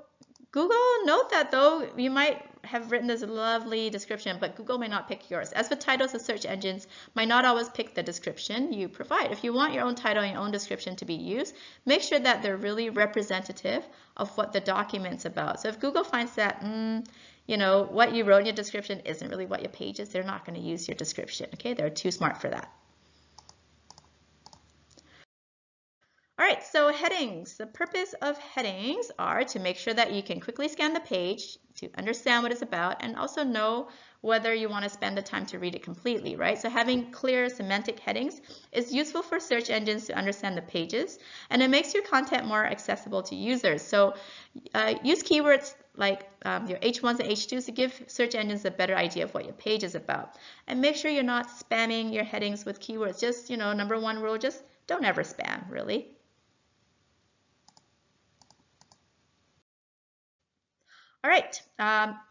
Google, note that though you might have written this lovely description, but Google may not pick yours. As with titles, the search engines might not always pick the description you provide. If you want your own title and your own description to be used, make sure that they're really representative of what the document's about. So if Google finds that, what you wrote in your description isn't really what your page is, they're not going to use your description. Okay, they're too smart for that. All right, so headings. The purpose of headings are to make sure that you can quickly scan the page to understand what it's about and also know whether you want to spend the time to read it completely, right? So having clear semantic headings is useful for search engines to understand the pages, and it makes your content more accessible to users. So use keywords like your H1s and H2s to give search engines a better idea of what your page is about. And make sure you're not spamming your headings with keywords. Just, number one rule, just don't ever spam, really. All right,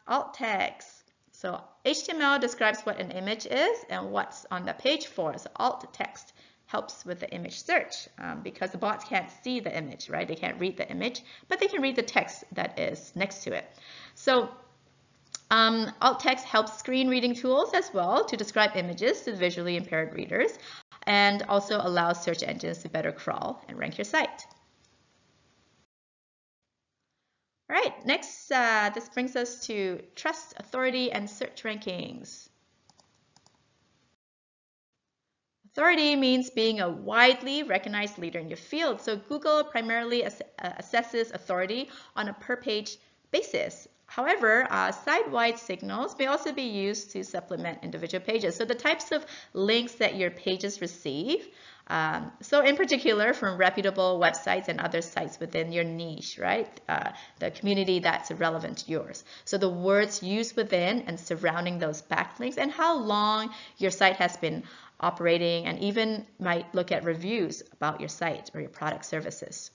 alt tags. So HTML describes what an image is and what's on the page for. So alt text helps with the image search because the bots can't see the image, right? They can't read the image, but they can read the text that is next to it. So alt text helps screen reading tools as well to describe images to visually impaired readers and also allows search engines to better crawl and rank your site. All right, next, this brings us to trust, authority, and search rankings. Authority means being a widely recognized leader in your field. So Google primarily assesses authority on a per-page basis. However, site-wide signals may also be used to supplement individual pages. So the types of links that your pages receive, so in particular from reputable websites and other sites within your niche, right? The community that's relevant to yours. So the words used within and surrounding those backlinks and how long your site has been operating, and even might look at reviews about your site or your product services.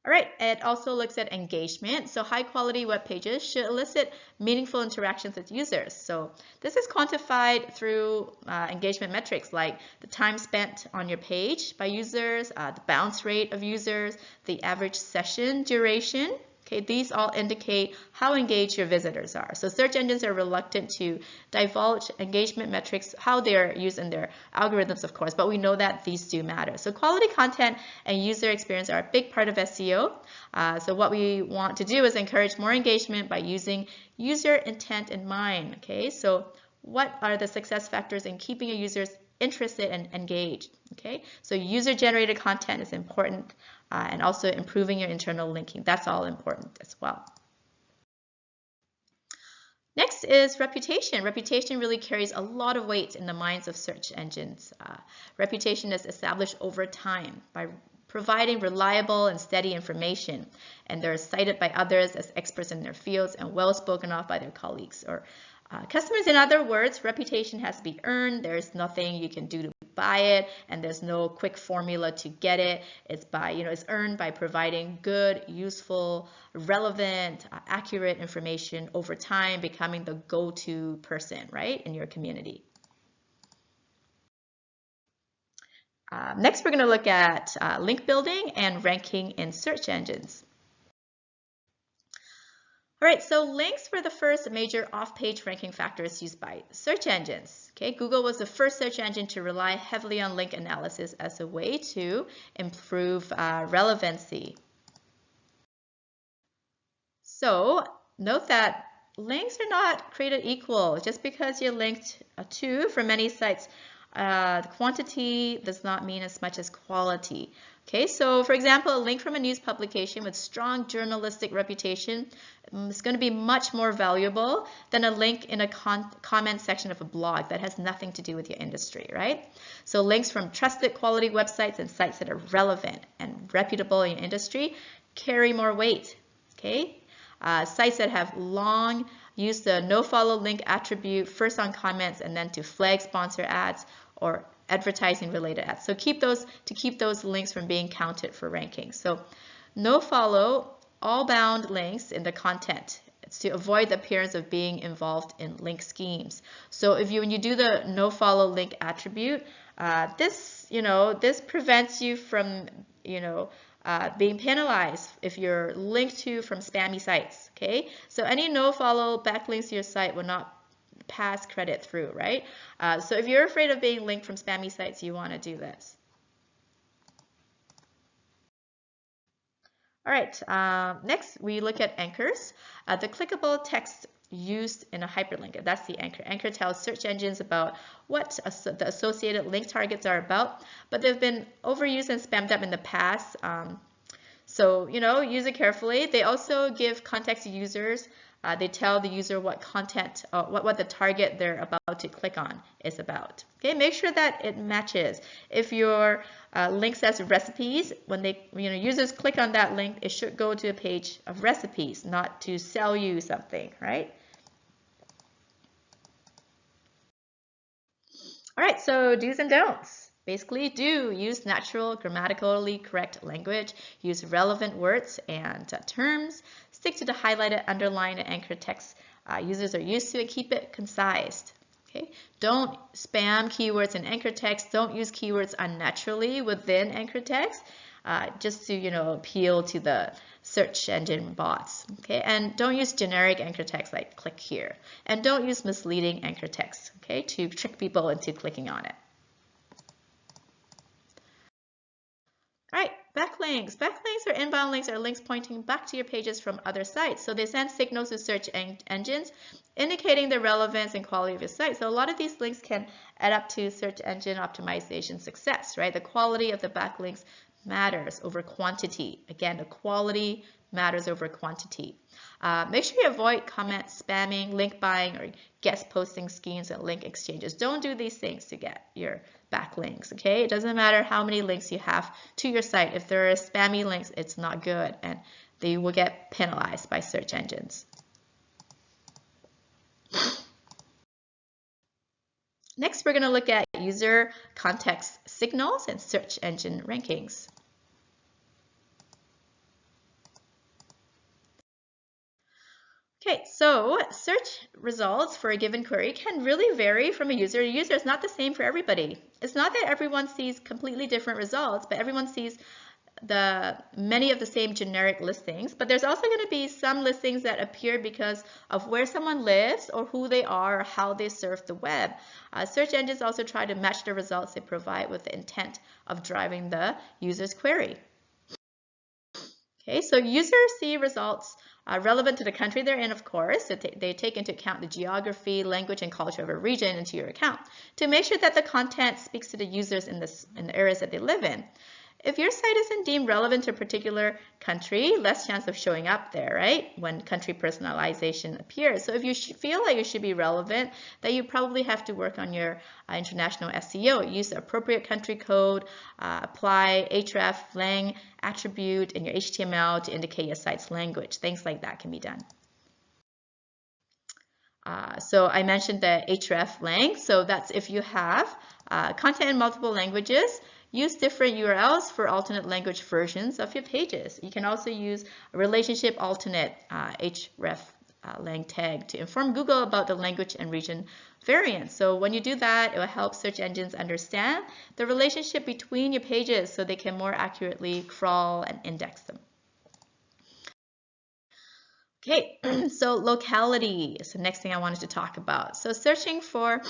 All right, it also looks at engagement. So high quality web pages should elicit meaningful interactions with users. So this is quantified through engagement metrics like the time spent on your page by users, the bounce rate of users, the average session duration. Okay, these all indicate how engaged your visitors are. So search engines are reluctant to divulge engagement metrics, how they're used in their algorithms, of course, but we know that these do matter. So quality content and user experience are a big part of SEO. So what we want to do is encourage more engagement by using user intent in mind. Okay, so what are the success factors in keeping your users interested and engaged? Okay, so user-generated content is important, and also improving your internal linking. That's all important as well. Next is reputation. Reputation really carries a lot of weight in the minds of search engines. Reputation is established over time by providing reliable and steady information, and they're cited by others as experts in their fields and well spoken of by their colleagues or customers. In other words, reputation has to be earned. There's nothing you can do to buy it, and there's no quick formula to get it. It's it's earned by providing good, useful, relevant, accurate information over time, becoming the go-to person, right, in your community. Next, we're going to look at link building and ranking in search engines. All right, so links were the first major off-page ranking factors used by search engines. Okay, Google was the first search engine to rely heavily on link analysis as a way to improve relevancy. So note that links are not created equal. Just because you're linked to from many sites, quantity does not mean as much as quality. Okay, so for example, a link from a news publication with strong journalistic reputation is going to be much more valuable than a link in a comment section of a blog that has nothing to do with your industry, right? So links from trusted quality websites and sites that are relevant and reputable in your industry carry more weight, okay? Sites that have long used the nofollow link attribute first on comments and then to flag sponsor ads or advertising related ads. So keep those links from being counted for rankings. So nofollow all bound links in the content. It's to avoid the appearance of being involved in link schemes. So when you do the nofollow link attribute, this prevents you from being penalized if you're linked to from spammy sites. Okay, so any nofollow backlinks to your site will not pass credit through, right? So if you're afraid of being linked from spammy sites, you want to do this. All right, next we look at anchors. The clickable text used in a hyperlink. That's the anchor. Anchor tells search engines about what the associated link targets are about, but they've been overused and spammed up in the past. So, use it carefully. They also give context to users. They tell the user what content, what the target they're about to click on is about. Okay, make sure that it matches. If your link says recipes, when users click on that link, it should go to a page of recipes, not to sell you something, right? All right, so do's and don'ts. Basically, use natural, grammatically correct language, use relevant words and terms, stick to the highlighted, underlined, and anchor text users are used to, and keep it concise. Okay? Don't spam keywords in anchor text. Don't use keywords unnaturally within anchor text, just to appeal to the search engine bots. Okay, and don't use generic anchor text like click here, and don't use misleading anchor text. Okay, to trick people into clicking on it. All right, backlinks. Backlinks or inbound links are links pointing back to your pages from other sites. So they send signals to search engines indicating the relevance and quality of your site. So a lot of these links can add up to search engine optimization success, right? The quality of the backlinks matters over quantity. Again, the quality matters over quantity. Make sure you avoid comment spamming, link buying, or guest posting schemes and link exchanges. Don't do these things to get your backlinks, okay? It doesn't matter how many links you have to your site. If there are spammy links, it's not good, and they will get penalized by search engines. Next, we're going to look at user context signals and search engine rankings. Okay, so search results for a given query can really vary from a user to user. It's not the same for everybody. It's not that everyone sees completely different results, but everyone sees many of the same generic listings. But there's also going to be some listings that appear because of where someone lives or who they are or how they surf the web. Search engines also try to match the results they provide with the intent of driving the user's query. Okay, so users see results relevant to the country they're in, of course. So they take into account the geography, language, and culture of a region into your account to make sure that the content speaks to the users in the areas that they live in. If your site isn't deemed relevant to a particular country, less chance of showing up there, right? When country personalization appears. So if you feel like you should be relevant, then you probably have to work on your international SEO. Use the appropriate country code, apply href, lang attribute in your HTML to indicate your site's language. Things like that can be done. So I mentioned the href lang. So that's if you have content in multiple languages. Use different URLs for alternate language versions of your pages. You can also use a relationship alternate href lang tag to inform Google about the language and region variants. So when you do that, it will help search engines understand the relationship between your pages so they can more accurately crawl and index them. Okay, so locality is the next thing I wanted to talk about. So searching for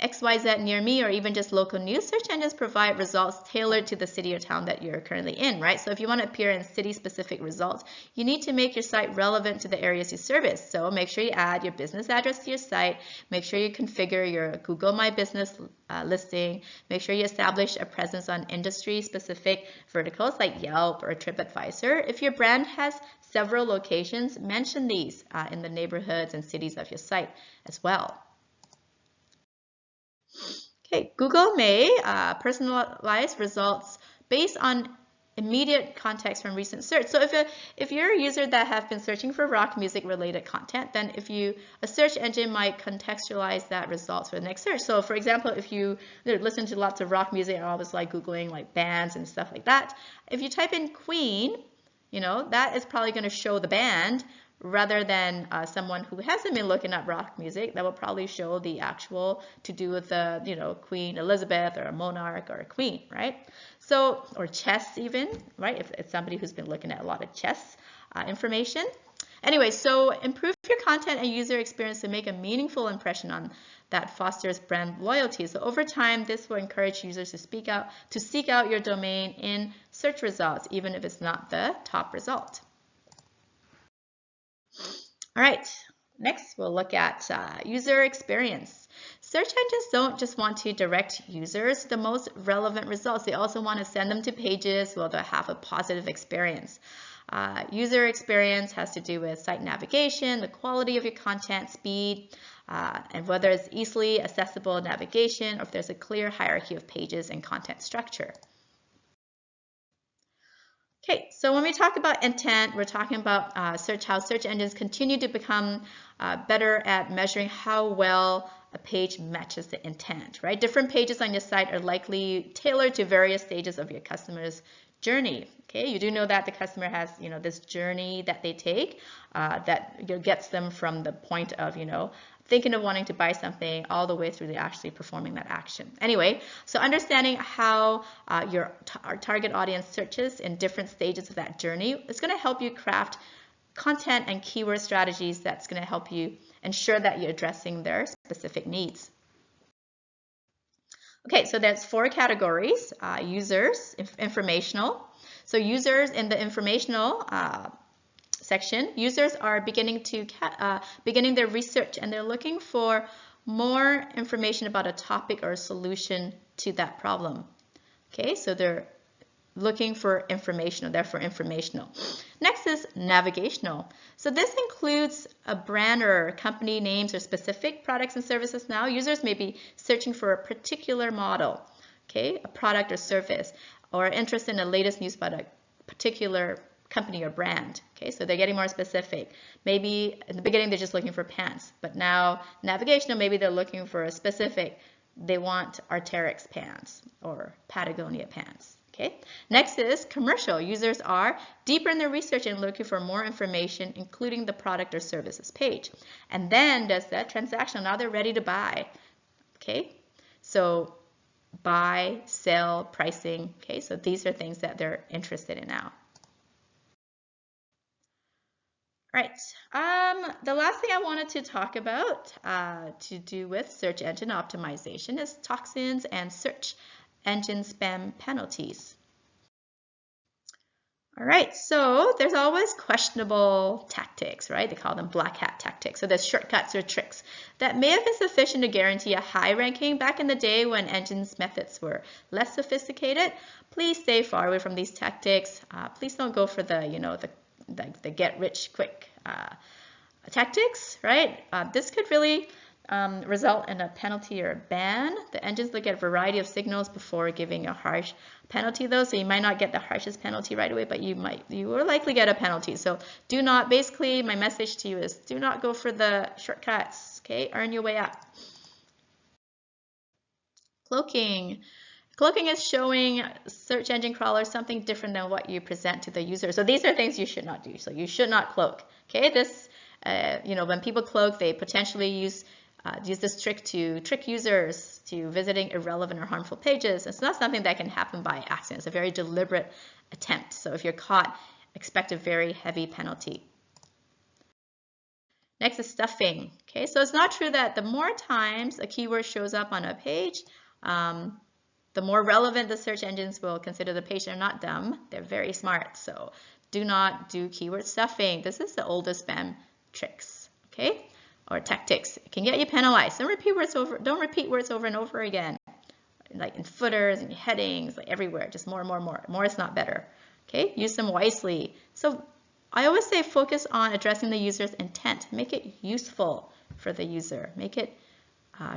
XYZ near me or even just local news, search engines provide results tailored to the city or town that you're currently in, right? So if you want to appear in city-specific results, you need to make your site relevant to the areas you service. So make sure you add your business address to your site. Make sure you configure your Google My Business listing. Make sure you establish a presence on industry-specific verticals like Yelp or TripAdvisor. If your brand has several locations, mention these in the neighborhoods and cities of your site as well. Okay, Google may personalize results based on immediate context from recent search. So if you're a user that have been searching for rock music related content, then a search engine might contextualize that results for the next search. So for example, if you listen to lots of rock music and always like Googling like bands and stuff like that, if you type in Queen, that is probably going to show the band rather than someone who hasn't been looking at rock music. That will probably show the actual to do with the, Queen Elizabeth or a monarch or a queen, right? So, or chess even, right? If it's somebody who's been looking at a lot of chess information. Anyway, so improve your content and user experience to make a meaningful impression on that fosters brand loyalty. So over time, this will encourage users to seek out your domain in search results, even if it's not the top result. All right, Next, we'll look at user experience. Search engines don't just want to direct users to the most relevant results. They also want to send them to pages where they'll have a positive experience. User experience has to do with site navigation, the quality of your content, speed, and whether it's easily accessible navigation or if there's a clear hierarchy of pages and content structure. Okay, so when we talk about intent, we're talking about how search engines continue to become better at measuring how well a page matches the intent, right? Different pages on your site are likely tailored to various stages of your customer's journey. Okay, you do know that the customer has, this journey that they take that gets them from the point of, thinking of wanting to buy something all the way through to actually performing that action. Anyway, so understanding how your target audience searches in different stages of that journey is going to help you craft content and keyword strategies that's going to help you ensure that you're addressing their specific needs. Okay, so there's 4 categories. Users, informational. So users in the informational section, users are beginning their research and they're looking for more information about a topic or a solution to that problem. Okay, so they're looking for informational, therefore informational. Next is navigational. So this includes a brand or company names or specific products and services now. Users may be searching for a particular model, okay, a product or service, or interest in the latest news about a particular company or brand. Okay, so they're getting more specific. Maybe in the beginning they're just looking for pants, but now navigational, maybe they're looking for a specific, they want Arc'teryx pants or Patagonia pants. Okay. Next is commercial. Users are deeper in their research and looking for more information, including the product or services page. And then there's that transactional. Now they're ready to buy. Okay. So buy, sell, pricing. Okay. So these are things that they're interested in now. Right. The last thing I wanted to talk about to do with search engine optimization is toxins and search engine spam penalties. All right, so there's always questionable tactics, right? They call them black hat tactics. So there's shortcuts or tricks that may have been sufficient to guarantee a high ranking back in the day when engines methods were less sophisticated. Please stay far away from these tactics. Please don't go for the get rich quick tactics, right? This could really result in a penalty or a ban. The engines look at a variety of signals before giving a harsh penalty though, so you might not get the harshest penalty right away, but you will likely get a penalty. So do not, basically my message to you is do not go for the shortcuts, okay? Earn your way up. Cloaking. Cloaking is showing search engine crawlers something different than what you present to the user. So these are things you should not do. So you should not cloak, okay? This, when people cloak, they potentially use this trick to trick users to visiting irrelevant or harmful pages. It's not something that can happen by accident. It's a very deliberate attempt. So if you're caught, expect a very heavy penalty. Next is stuffing. Okay, so it's not true that the more times a keyword shows up on a page, the more relevant the search engines will consider the page. They're not dumb. They're very smart. So do not do keyword stuffing. This is the oldest spam tricks. Okay. Or tactics. It can get you penalized. Don't repeat words over and over again. Like in footers and headings, like everywhere. Just more and more and more. More is not better. Okay? Use them wisely. So I always say focus on addressing the user's intent. Make it useful for the user. Make it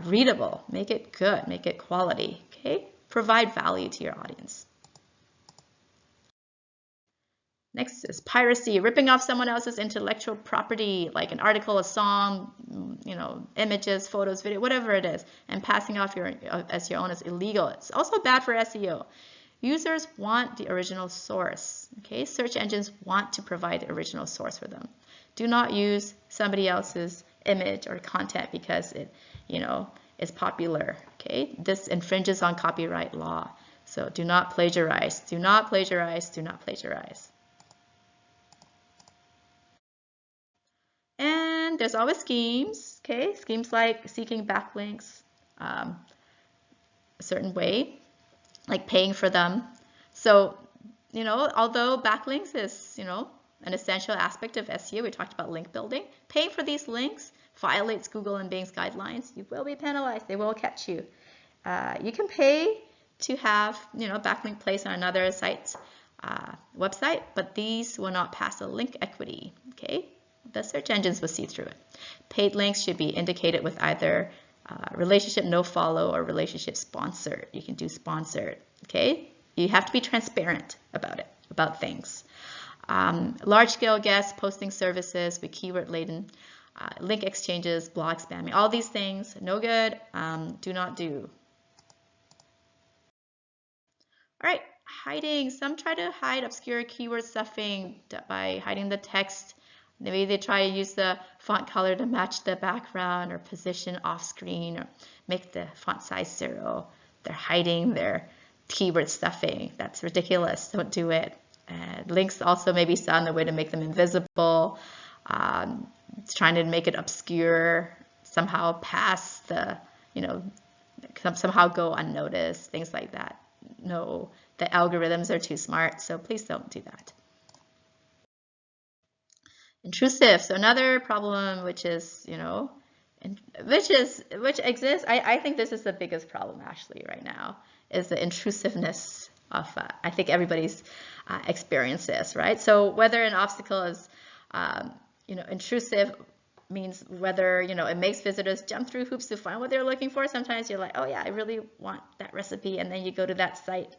readable. Make it good. Make it quality. Okay? Provide value to your audience. Next is piracy, ripping off someone else's intellectual property, like an article, a song, images, photos, video, whatever it is, and passing off as your own is illegal. It's also bad for SEO. Users want the original source. Okay, search engines want to provide the original source for them. Do not use somebody else's image or content because it, is popular. Okay, this infringes on copyright law. So do not plagiarize. Do not plagiarize. Do not plagiarize. And there's always schemes, okay? Schemes like seeking backlinks a certain way, like paying for them. So, although backlinks is, an essential aspect of SEO. We talked about link building. Paying for these links violates Google and Bing's guidelines. You will be penalized. They will catch you. You can pay to have, backlink placed on another site's website, but these will not pass a link equity. Okay, the search engines will see through it. Paid links should be indicated with either relationship no follow or relationship sponsored. You can do sponsored. Okay, you have to be transparent about it, about things. Large-scale guest posting services with keyword-laden link exchanges, blog spamming, all these things, no good, do not do. All right, hiding. Some try to hide obscure keyword stuffing by hiding the text. Maybe they try to use the font color to match the background or position off screen or make the font size 0. They're hiding their keyword stuffing. That's ridiculous. Don't do it. Links also maybe found a way to make them invisible. Trying to make it obscure, somehow pass the, somehow go unnoticed, things like that. No, the algorithms are too smart, so please don't do that. Intrusive. So another problem which is, which exists, I think this is the biggest problem actually right now, is the intrusiveness of, I think everybody's experienced this, right? So whether an obstacle is, intrusive means whether, it makes visitors jump through hoops to find what they're looking for. Sometimes you're like, oh yeah, I really want that recipe. And then you go to that site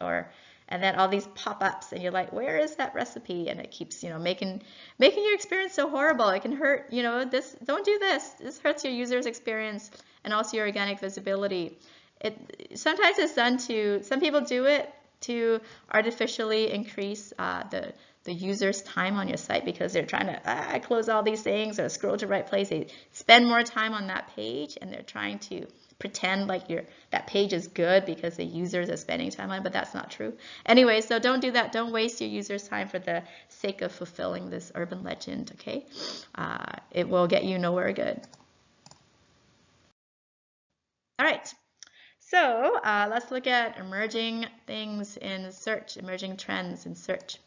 and then all these pop-ups and you're like, where is that recipe? And it keeps, making your experience so horrible. It can hurt, don't do this. This hurts your user's experience and also your organic visibility. Sometimes it's done some people do it to artificially increase the user's time on your site because they're trying to close all these things or scroll to the right place. They spend more time on that page and they're trying to pretend like that page is good because the users are spending time on it, but that's not true. Anyway, so don't do that. Don't waste your users' time for the sake of fulfilling this urban legend, okay? It will get you nowhere good. All right. So let's look at emerging things in search, emerging trends in search.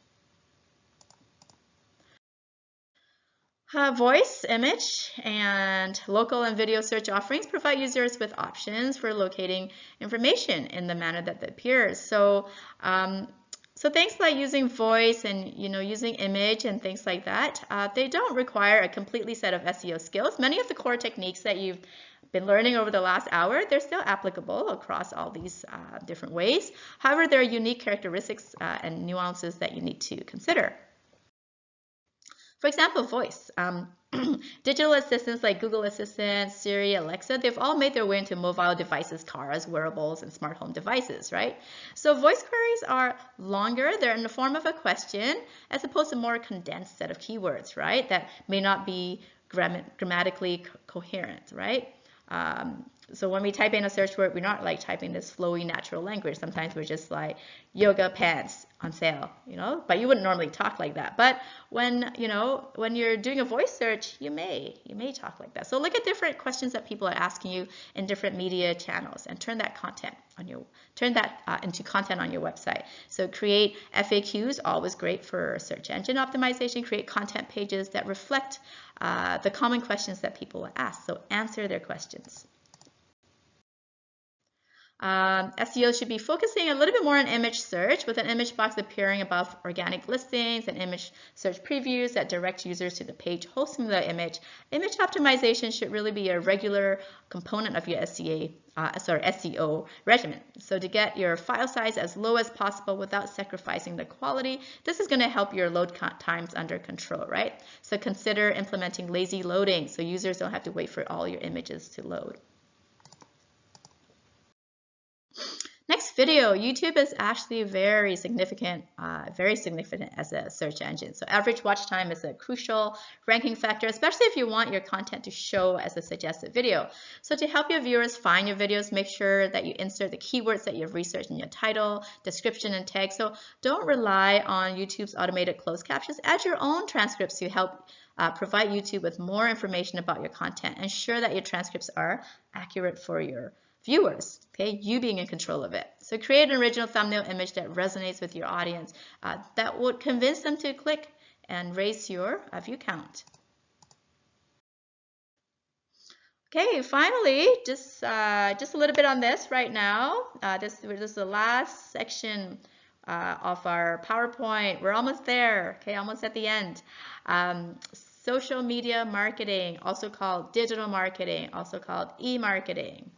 Voice, image, and local and video search offerings provide users with options for locating information in the manner that appears. So, so things like using voice and using image and things like that, they don't require a completely set of SEO skills. Many of the core techniques that you've been learning over the last hour, they're still applicable across all these different ways. However, there are unique characteristics and nuances that you need to consider. For example, voice. Digital assistants like Google Assistant, Siri, Alexa, they've all made their way into mobile devices, cars, wearables, and smart home devices, right? So voice queries are longer. They're in the form of a question as opposed to a more condensed set of keywords, right? That may not be grammatically coherent, right? So when we type in a search word, we're not like typing this flowy natural language. Sometimes we're just like yoga pants on sale, but you wouldn't normally talk like that. But when you're doing a voice search, you may talk like that. So look at different questions that people are asking you in different media channels and turn that into content on your website. So create FAQs, always great for search engine optimization. Create content pages that reflect the common questions that people ask. So answer their questions. SEO should be focusing a little bit more on image search, with an image box appearing above organic listings and image search previews that direct users to the page hosting the image. Image optimization should really be a regular component of your SEO regimen. So to get your file size as low as possible without sacrificing the quality, this is going to help your load times under control, right? So consider implementing lazy loading so users don't have to wait for all your images to load. Next video, YouTube is actually very significant as a search engine. So average watch time is a crucial ranking factor, especially if you want your content to show as a suggested video. So to help your viewers find your videos, make sure that you insert the keywords that you've researched in your title, description, and tag. So don't rely on YouTube's automated closed captions. Add your own transcripts to help provide YouTube with more information about your content. Ensure that your transcripts are accurate for your viewers, okay? You being in control of it. So create an original thumbnail image that resonates with your audience, that would convince them to click and raise your view count. Okay, finally, just a little bit on this right now. This is the last section of our PowerPoint. We're almost there, okay, almost at the end. Social media marketing, also called digital marketing, also called e-marketing.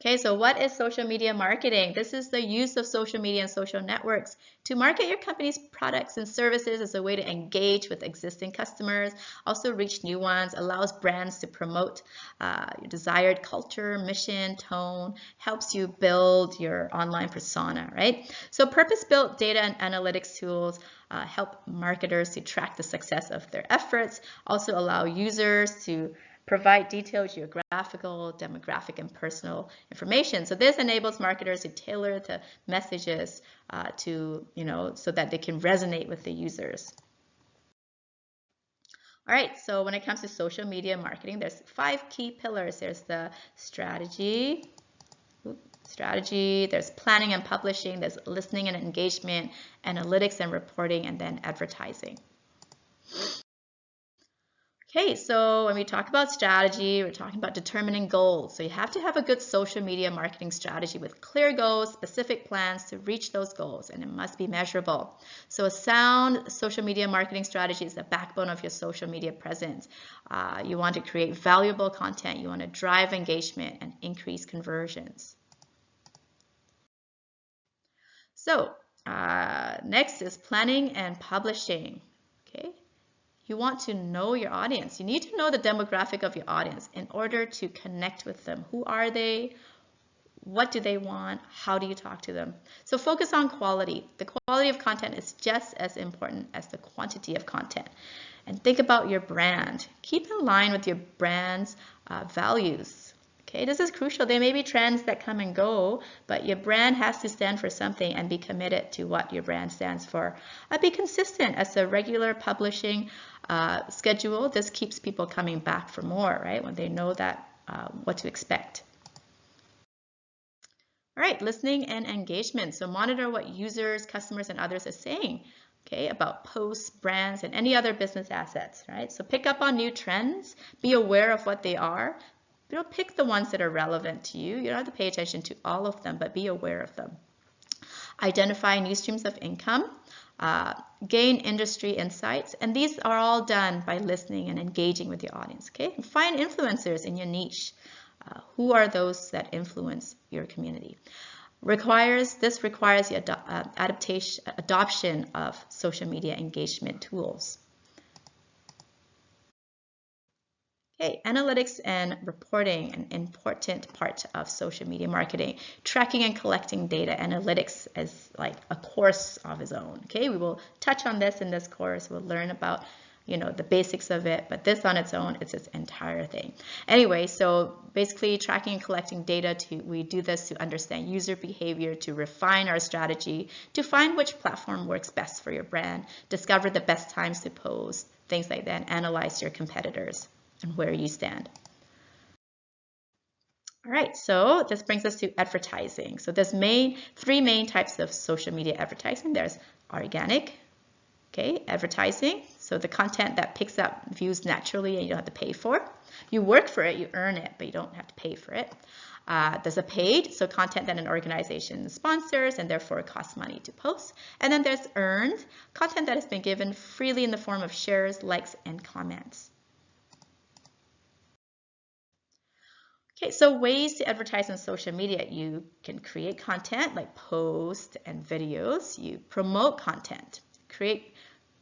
Okay, so what is social media marketing? This is the use of social media and social networks to market your company's products and services as a way to engage with existing customers, also reach new ones, allows brands to promote your desired culture, mission, tone, helps you build your online persona, right? So purpose-built data and analytics tools help marketers to track the success of their efforts, also allow users to provide detailed geographical, demographic, and personal information. So this enables marketers to tailor the messages to, so that they can resonate with the users. All right, so when it comes to social media marketing, there's 5 key pillars. There's the strategy, there's planning and publishing, there's listening and engagement, analytics and reporting, and then advertising. Okay, so when we talk about strategy, we're talking about determining goals. So you have to have a good social media marketing strategy with clear goals, specific plans to reach those goals, and it must be measurable. So a sound social media marketing strategy is the backbone of your social media presence. You want to create valuable content. You want to drive engagement and increase conversions. So next is planning and publishing. Okay. You want to know your audience. You need to know the demographic of your audience in order to connect with them. Who are they? What do they want? How do you talk to them? So focus on quality. The quality of content is just as important as the quantity of content. And think about your brand. Keep in line with your brand's values. Okay, this is crucial. There may be trends that come and go, but your brand has to stand for something and be committed to what your brand stands for. Be consistent as a regular publishing schedule. This keeps people coming back for more, right? When they know that what to expect. All right, listening and engagement. So monitor what users, customers, and others are saying, okay, about posts, brands, and any other business assets, right? So pick up on new trends. Be aware of what they are. Pick the ones that are relevant to you. You don't have to pay attention to all of them, but be aware of them. Identify new streams of income, gain industry insights, and these are all done by listening and engaging with your audience. Okay, and find influencers in your niche. Who are those that influence your community? This requires the adoption of social media engagement tools. Okay, analytics and reporting, an important part of social media marketing. Tracking and collecting data. Analytics is like a course of its own. Okay, we will touch on this in this course. We'll learn about, the basics of it, but this on its own, it's its entire thing. Anyway, so basically tracking and collecting data, we do this to understand user behavior, to refine our strategy, to find which platform works best for your brand, discover the best times to post, things like that, analyze your competitors and where you stand. All right, so this brings us to advertising. So there's 3 main types of social media advertising. There's organic, okay, advertising. So the content that picks up views naturally and you don't have to pay for. You work for it, you earn it, but you don't have to pay for it. There's a paid, so content that an organization sponsors and therefore costs money to post. And then there's earned, content that has been given freely in the form of shares, likes, and comments. Okay, so ways to advertise on social media. You can create content like posts and videos. You promote content, create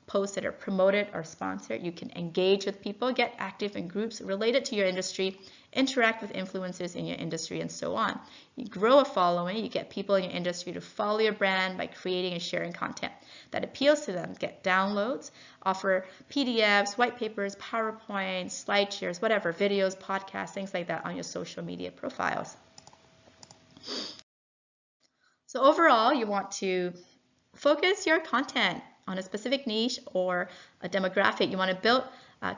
posts that are promoted or sponsored. You can engage with people, get active in groups related to your industry, interact with influencers in your industry, and so on. You grow a following. You get people in your industry to follow your brand by creating and sharing content that appeals to them. Get downloads, offer PDFs, white papers, PowerPoints, slide shares, whatever, videos, podcasts, things like that on your social media profiles. So overall, you want to focus your content on a specific niche or a demographic. You want to build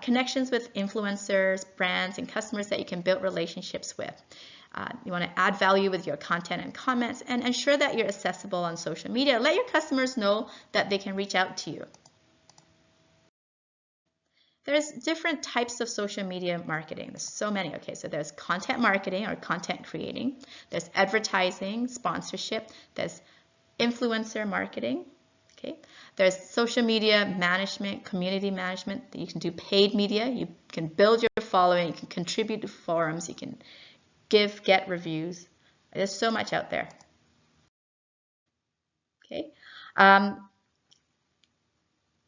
connections with influencers, brands, and customers that you can build relationships with. You want to add value with your content and comments, and ensure that you're accessible on social media. Let your customers know that they can reach out to you. There's different types of social media marketing. There's so many. Okay, so there's content marketing or content creating. There's advertising, sponsorship. There's influencer marketing. Okay, there's social media management, community management. You can do paid media. You can build your following. You can contribute to forums. You can get reviews. There's so much out there. Okay.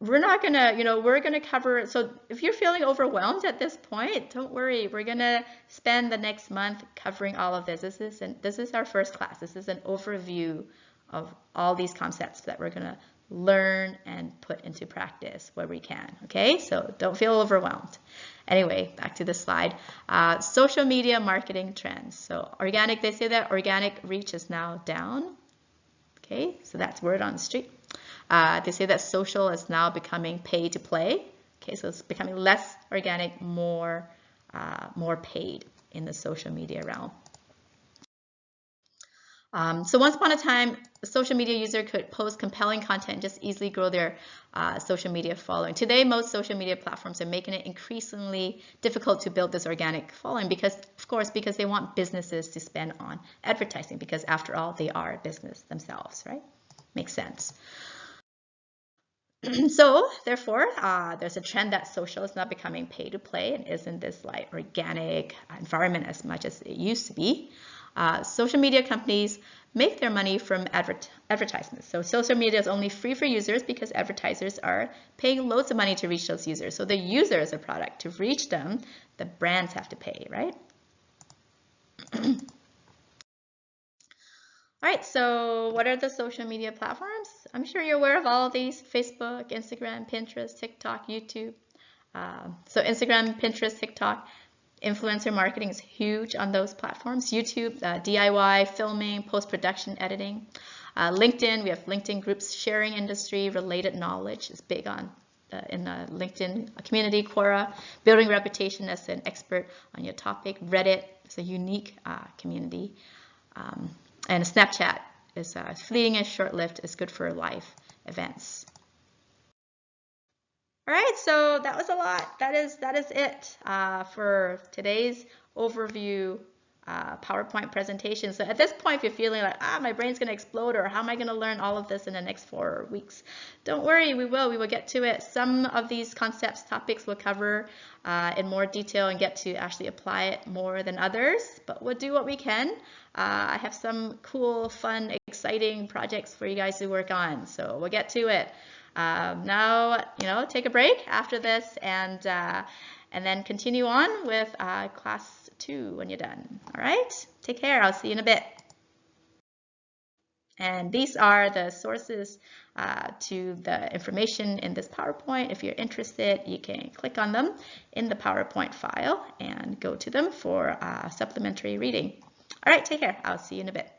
We're not gonna, we're gonna cover, so if you're feeling overwhelmed at this point, don't worry. We're gonna spend the next month covering all of this. This is our first class. This is an overview of all these concepts that we're gonna learn and put into practice where we can, okay? So don't feel overwhelmed. Anyway, back to the slide. Social media marketing trends. So organic, they say that organic reach is now down, okay? So that's word on the street. They say that social is now becoming pay to play. Okay, so it's becoming less organic, more paid in the social media realm. So once upon a time, a social media user could post compelling content and just easily grow their social media following. Today, most social media platforms are making it increasingly difficult to build this organic following because, of course, because they want businesses to spend on advertising because after all, they are a business themselves, right? Makes sense. So therefore, there's a trend that social is not becoming pay to play and isn't this like organic environment as much as it used to be. Social media companies make their money from advertisements. So social media is only free for users because advertisers are paying loads of money to reach those users. So the user is a product. To reach them, the brands have to pay, right? All right, so what are the social media platforms? I'm sure you're aware of all of these: Facebook, Instagram, Pinterest, TikTok, YouTube. So Instagram, Pinterest, TikTok, influencer marketing is huge on those platforms. YouTube, DIY, filming, post-production, editing. LinkedIn, we have LinkedIn groups sharing industry-related knowledge is big on in the LinkedIn community. Quora, building reputation as an expert on your topic. Reddit is a unique community. And Snapchat is fleeting and short-lived, is good for live events. All right, so that was a lot. That is it for today's overview PowerPoint presentation. So at this point, if you're feeling like, my brain's going to explode, or how am I going to learn all of this in the next 4 weeks? Don't worry, we will get to it. Some of these concepts, topics we'll cover in more detail and get to actually apply it more than others, but we'll do what we can. I have some cool, fun, exciting projects for you guys to work on, so we'll get to it. Now, take a break after this and then continue on with class 2 when you're done. All right, take care. I'll see you in a bit. And these are the sources to the information in this PowerPoint. If you're interested, you can click on them in the PowerPoint file and go to them for supplementary reading. All right, take care. I'll see you in a bit.